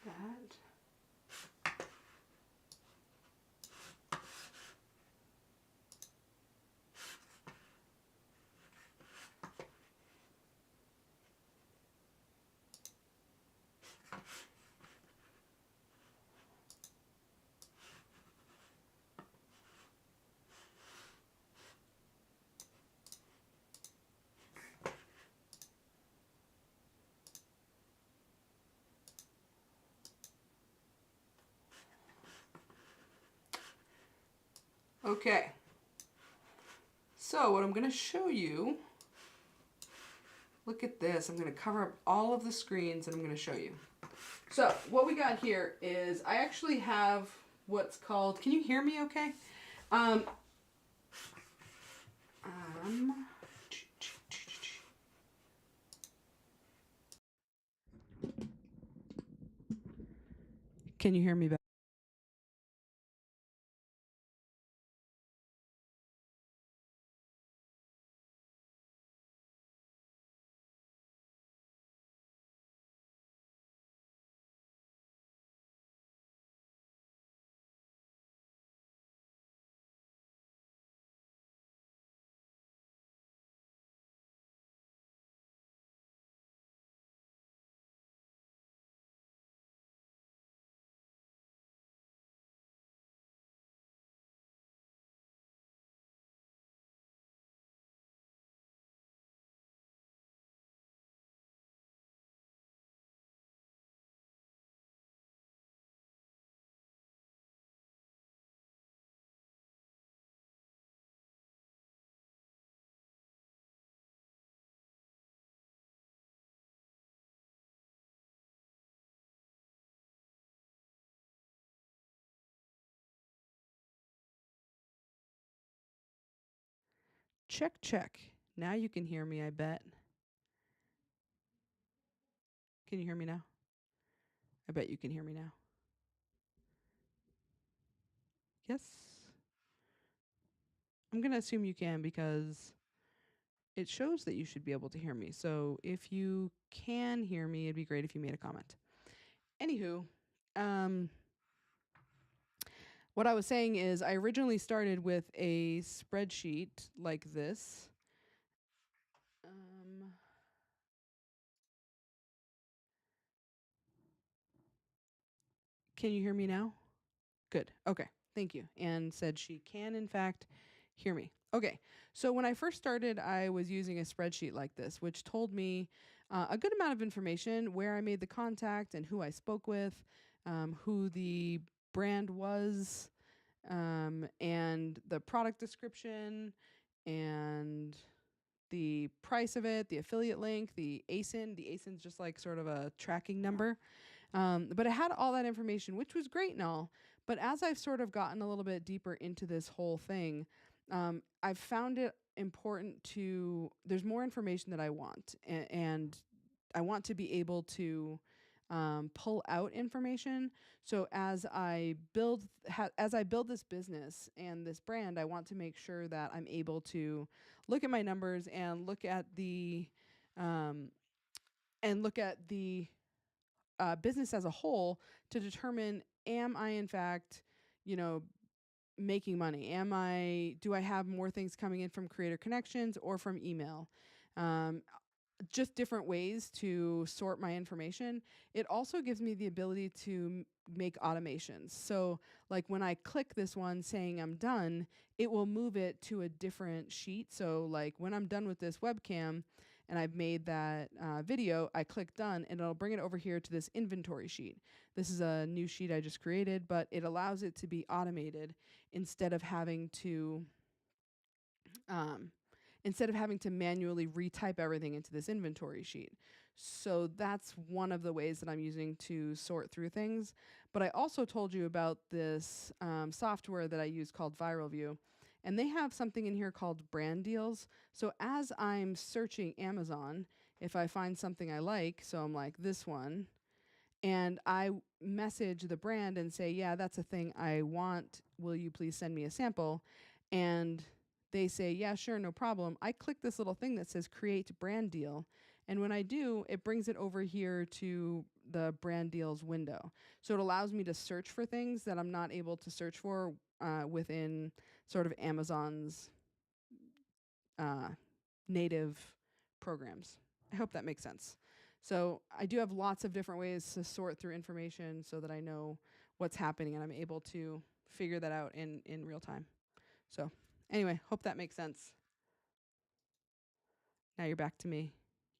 [SPEAKER 1] That. Okay, so what I'm going to show you Look at this. I'm going to cover up all of the screens and I'm going to show you. So what we got here is I actually have what's called, can you hear me okay? Um, can you hear me better? Check, check. Now you can hear me, I bet. Can you hear me now? I bet you can hear me now. Yes. I'm going to assume you can because it shows that you should be able to hear me. So if you can hear me, it'd be great if you made a comment. Anywho, what I was saying is I originally started with a spreadsheet like this. Can you hear me now? Good. Okay. Thank you. Anne said she can, in fact, hear me. Okay. So when I first started, I was using a spreadsheet like this, which told me a good amount of information, where I made the contact and who I spoke with, who the brand was, and the product description, and the price of it, the affiliate link, the ASIN. The ASIN's just like sort of a tracking number. But it had all that information, which was great and all. But as I've sort of gotten a little bit deeper into this whole thing, I've found it important to, there's more information that I want. And I want to be able to pull out information. So as I build this business and this brand, I want to make sure that I'm able to look at my numbers and look at the business as a whole to determine, am I in fact, you know, making money? Do I have more things coming in from Creator Connections or from email? Just different ways to sort my information. It also gives me the ability to make automations. So like when I click this one saying I'm done, it will move it to a different sheet. So like when I'm done with this webcam and I've made that video, I click done and it'll bring it over here to this inventory sheet. This is a new sheet I just created, but it allows it to be automated instead of having to manually retype everything into this inventory sheet. So that's one of the ways that I'm using to sort through things. But I also told you about this software that I use called ViralView. And they have something in here called brand deals. So as I'm searching Amazon, if I find something I like, so I'm like this one, and I message the brand and say, yeah, that's a thing I want. Will you please send me a sample? And they say, yeah, sure, no problem. I click this little thing that says create brand deal. And when I do, it brings it over here to the brand deals window. So it allows me to search for things that I'm not able to search for within sort of Amazon's native programs. I hope that makes sense. So I do have lots of different ways to sort through information so that I know what's happening and I'm able to figure that out in real time. So anyway, hope that makes sense. Now you're back to me.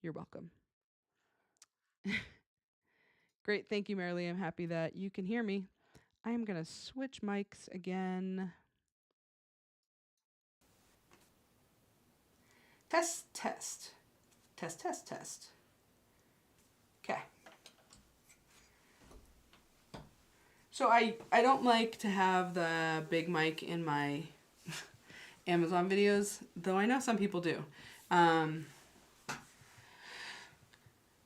[SPEAKER 1] You're welcome. Great. Thank you, Marilee. I'm happy that you can hear me. I am going to switch mics again. Test, test. Test, test, test. Okay. So I don't like to have the big mic in my Amazon videos, though I know some people do.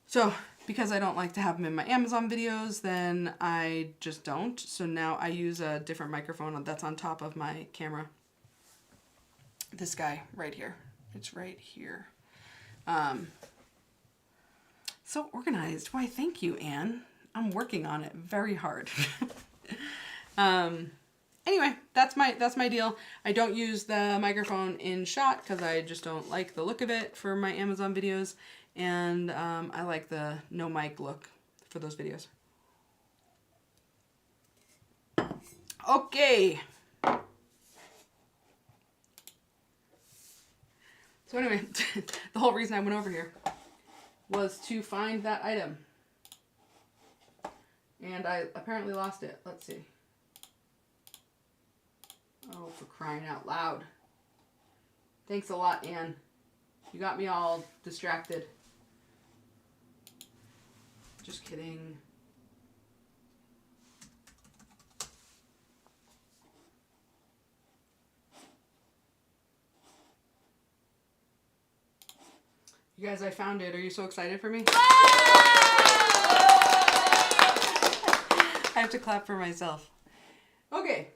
[SPEAKER 1] So because I don't like to have them in my Amazon videos, then I just don't. So now I use a different microphone that's on top of my camera. This guy right here. It's right here. So organized. Why, thank you, Anne. I'm working on it very hard. Anyway, that's my deal. I don't use the microphone in shot because I just don't like the look of it for my Amazon videos. And I like the no mic look for those videos. Okay. So anyway, the whole reason I went over here was to find that item. And I apparently lost it. Let's see. Oh, for crying out loud. Thanks a lot, Anne. You got me all distracted. Just kidding. You guys, I found it. Are you so excited for me? I have to clap for myself. Okay.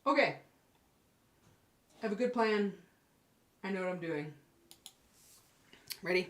[SPEAKER 1] Okay. I have a good plan. I know what I'm doing. Ready?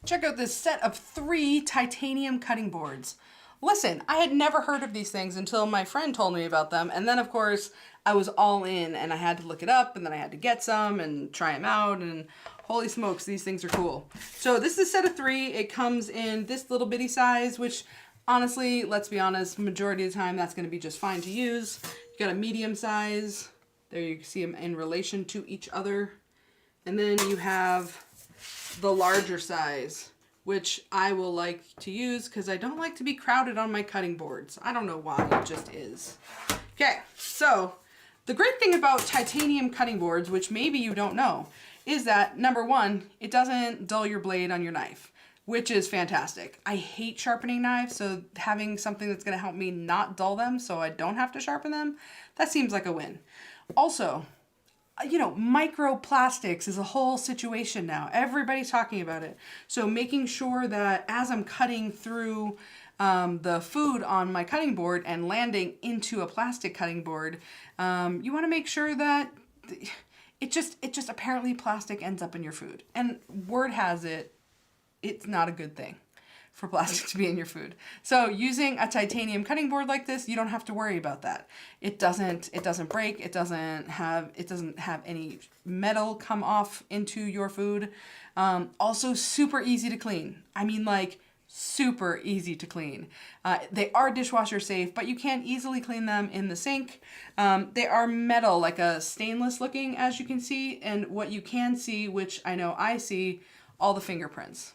[SPEAKER 1] Check out this set of 3 titanium cutting boards. Listen, I had never heard of these things until my friend told me about them. And then, of course, I was all in and I had to look it up and then I had to get some and try them out. And holy smokes, these things are cool. So this is a set of 3. It comes in this little bitty size, which honestly, let's be honest, majority of the time that's going to be just fine to use. You got a medium size. There you can see them in relation to each other. And then you have the larger size, which I will like to use because I don't like to be crowded on my cutting boards. I don't know why, it just is. Okay, so the great thing about titanium cutting boards, which maybe you don't know, is that number 1, it doesn't dull your blade on your knife, which is fantastic. I hate sharpening knives, so having something that's gonna help me not dull them so I don't have to sharpen them, that seems like a win. Also, you know, microplastics is a whole situation now. Everybody's talking about it. So making sure that as I'm cutting through the food on my cutting board and landing into a plastic cutting board, you want to make sure that it just apparently plastic ends up in your food. And word has it, it's not a good thing for plastic to be in your food. So using a titanium cutting board like this, you don't have to worry about that. It doesn't break, it doesn't have any metal come off into your food. Also super easy to clean. I mean, like, super easy to clean. They are dishwasher safe, but you can easily clean them in the sink. They are metal, like a stainless looking, as you can see, and what you can see, which I know I see, all the fingerprints.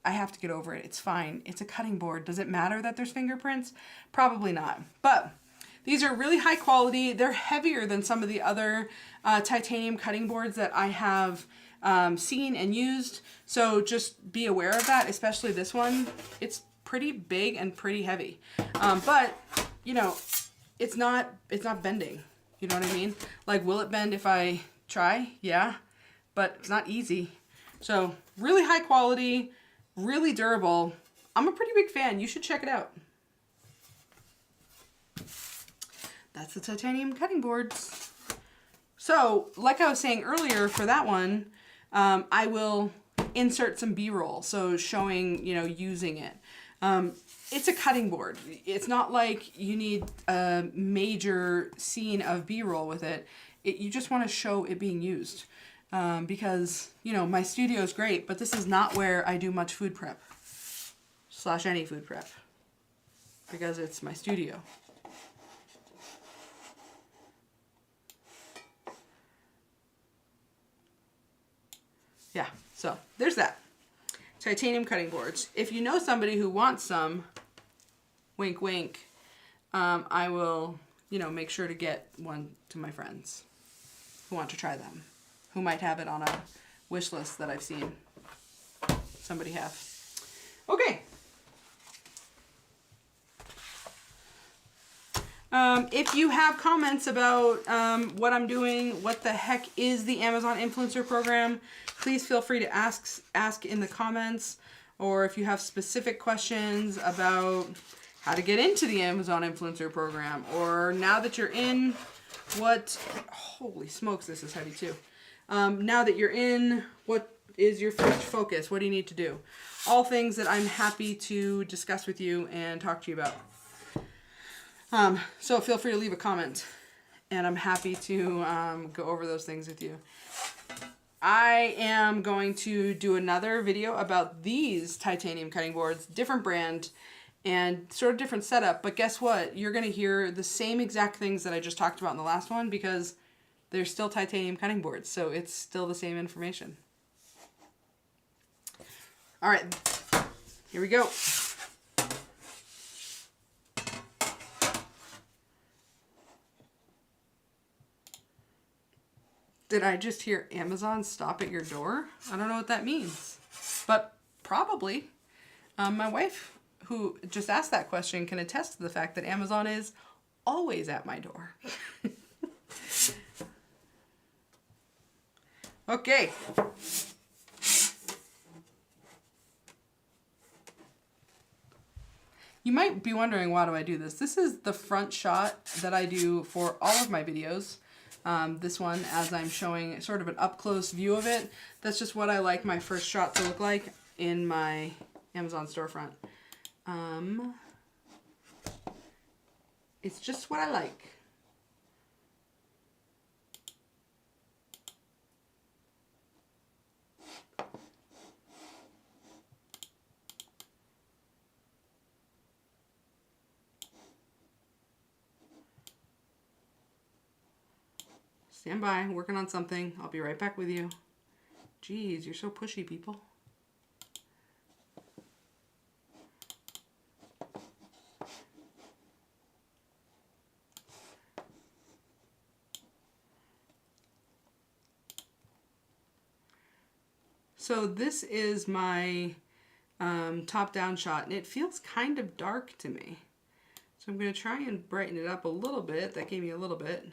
[SPEAKER 1] I have to get over it. It's fine. It's a cutting board. Does it matter that there's fingerprints? Probably not. But these are really high quality. They're heavier than some of the other titanium cutting boards that I have seen and used. So just be aware of that, especially this one. It's pretty big and pretty heavy. But, you know, it's not bending. You know what I mean? Like, will it bend if I try? Yeah. But it's not easy. So really high quality, really durable. I'm a pretty big fan. You should check it out. That's the titanium cutting boards. So, like I was saying earlier, for that one, I will insert some B-roll, so showing, you know, using it. it's a cutting board. It's not like you need a major scene of B-roll with it. You just want to show it being used. Because, you know, my studio is great, but this is not where I do much food prep. / any food prep. Because it's my studio. Yeah, so there's that. Titanium cutting boards. If you know somebody who wants some, wink wink, I will, you know, make sure to get one to my friends who want to try them, who might have it on a wish list that I've seen somebody have. Okay. If you have comments about what I'm doing, what the heck is the Amazon Influencer Program, please feel free to ask in the comments. Or if you have specific questions about how to get into the Amazon Influencer Program, or now that you're in, holy smokes, this is heavy too. Now that you're in, what is your first focus? What do you need to do? All things that I'm happy to discuss with you and talk to you about. So feel free to leave a comment, and I'm happy to go over those things with you. I am going to do another video about these titanium cutting boards, different brand, and sort of different setup, but guess what? You're going to hear the same exact things that I just talked about in the last one because they're still titanium cutting boards, so it's still the same information. All right, here we go. Did I just hear Amazon stop at your door? I don't know what that means, but probably. My wife, who just asked that question, can attest to the fact that Amazon is always at my door. Okay. You might be wondering, why do I do this? This is the front shot that I do for all of my videos. This one, as I'm showing sort of an up-close view of it, that's just what I like my first shot to look like in my Amazon storefront. It's just what I like. Stand by, working on something. I'll be right back with you. Jeez, you're so pushy, people. So this is my top-down shot, and it feels kind of dark to me. So I'm going to try and brighten it up a little bit. That gave me a little bit.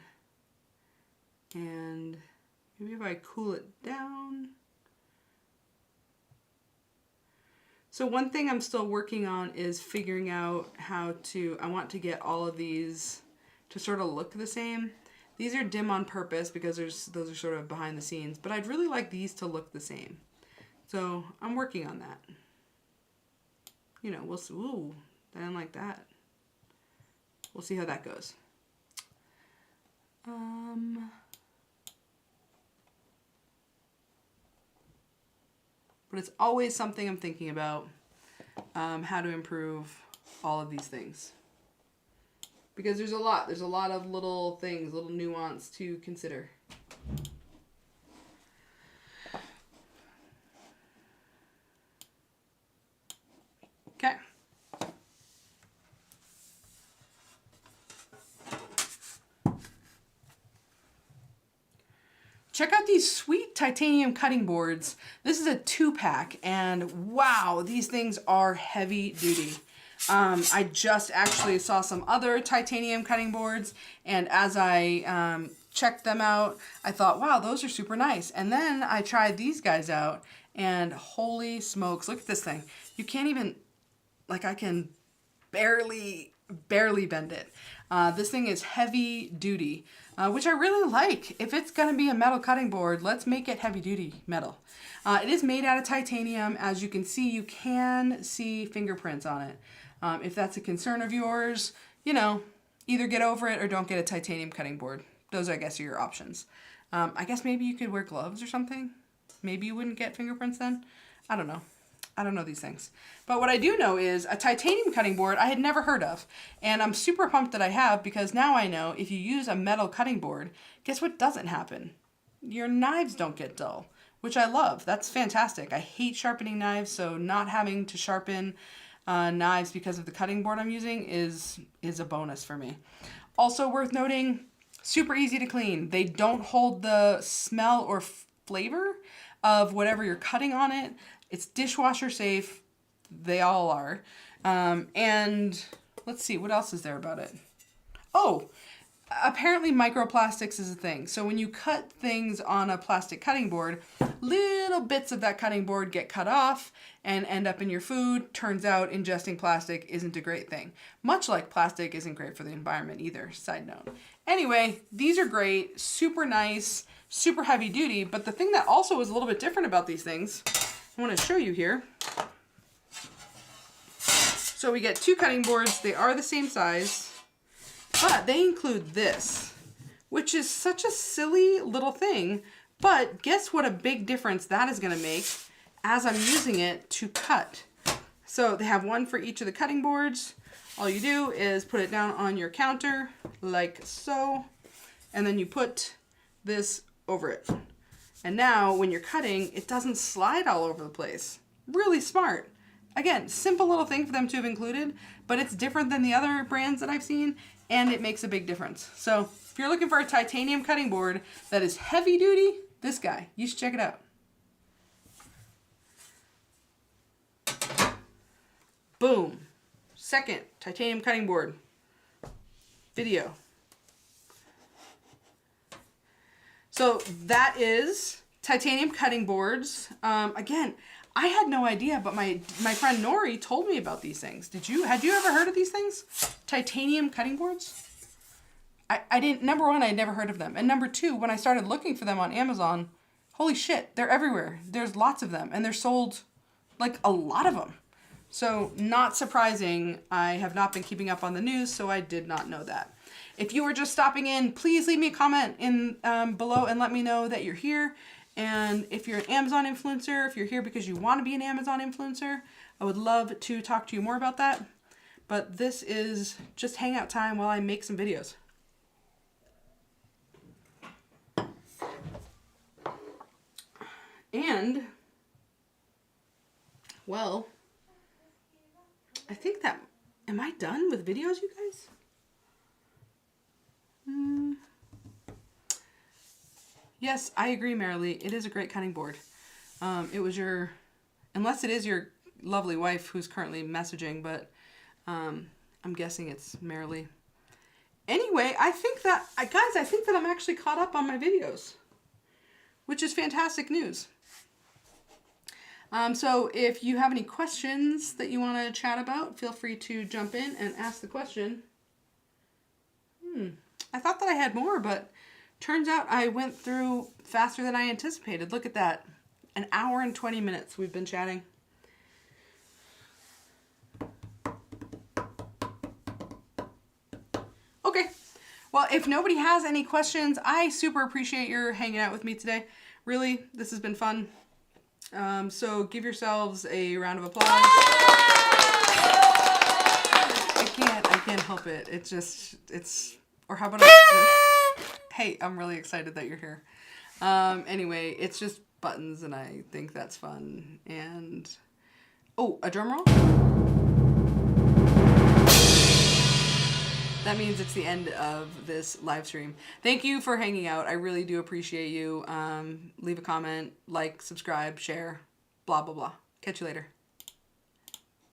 [SPEAKER 1] And maybe if I cool it down. So one thing I'm still working on is figuring out how to, I want to get all of these to sort of look the same. These are dim on purpose because those are sort of behind the scenes, but I'd really like these to look the same. So I'm working on that. You know, we'll see. Ooh, I didn't like that. We'll see how that goes. But it's always something I'm thinking about, how to improve all of these things. Because there's a lot of little things, little nuance to consider. Okay. Check out these sweet titanium cutting boards. This is a 2-pack, and wow, these things are heavy duty. I just actually saw some other titanium cutting boards, and as I checked them out, I thought, wow, those are super nice. And then I tried these guys out, and holy smokes, look at this thing. You can't even, like, I can barely bend it. This thing is heavy duty, which I really like. If it's going to be a metal cutting board, let's make it heavy duty metal. It is made out of titanium. As you can see fingerprints on it. If that's a concern of yours, you know, either get over it or don't get a titanium cutting board. Those, I guess, are your options. I guess maybe you could wear gloves or something. Maybe you wouldn't get fingerprints then. I don't know. I don't know these things. But what I do know is a titanium cutting board I had never heard of. And I'm super pumped that I have, because now I know if you use a metal cutting board, guess what doesn't happen? Your knives don't get dull, which I love. That's fantastic. I hate sharpening knives, so not having to sharpen knives because of the cutting board I'm using is a bonus for me. Also worth noting, super easy to clean. They don't hold the smell or flavor of whatever you're cutting on it. It's dishwasher safe. They all are. And let's see, what else is there about it? Oh, apparently microplastics is a thing. So when you cut things on a plastic cutting board, little bits of that cutting board get cut off and end up in your food. Turns out ingesting plastic isn't a great thing. Much like plastic isn't great for the environment either, side note. Anyway, these are great, super nice, super heavy duty, but the thing that also is a little bit different about these things, I want to show you here. So we get 2 cutting boards. They are the same size, but they include this, which is such a silly little thing, but guess what a big difference that is going to make as I'm using it to cut. So they have one for each of the cutting boards. All you do is put it down on your counter like so, and then you put this over it. And now when you're cutting, it doesn't slide all over the place. Really smart. Again, simple little thing for them to have included, but it's different than the other brands that I've seen, and it makes a big difference. So if you're looking for a titanium cutting board that is heavy duty, this guy, you should check it out. Boom. Second titanium cutting board video. So that is titanium cutting boards. Again, I had no idea, but my friend Nori told me about these things. Had you ever heard of these things? Titanium cutting boards? I didn't, number one, I'd never heard of them. And number two, when I started looking for them on Amazon, holy shit, they're everywhere. There's lots of them, and they're sold, like, a lot of them. So not surprising, I have not been keeping up on the news, so I did not know that. If you were just stopping in, please leave me a comment in below and let me know that you're here. And if you're an Amazon influencer, if you're here because you want to be an Amazon influencer, I would love to talk to you more about that. But this is just hangout time while I make some videos. And, well, I think that, am I done with videos, you guys? Yes, I agree, Marilee. It is a great cutting board. It was unless it is your lovely wife who's currently messaging, but I'm guessing it's Marilee. Anyway, I think that I'm actually caught up on my videos, which is fantastic news. So if you have any questions that you want to chat about, feel free to jump in and ask the question. I thought that I had more, but turns out I went through faster than I anticipated. Look at that. 1 hour and 20 minutes we've been chatting. Okay. Well, if nobody has any questions, I super appreciate your hanging out with me today. Really, this has been fun. So give yourselves a round of applause. I can't help it. Or how about hey, I'm really excited that you're here. Anyway, it's just buttons and I think that's fun. And, oh, a drum roll? That means it's the end of this live stream. Thank you for hanging out. I really do appreciate you. Leave a comment, like, subscribe, share, blah, blah, blah. Catch you later.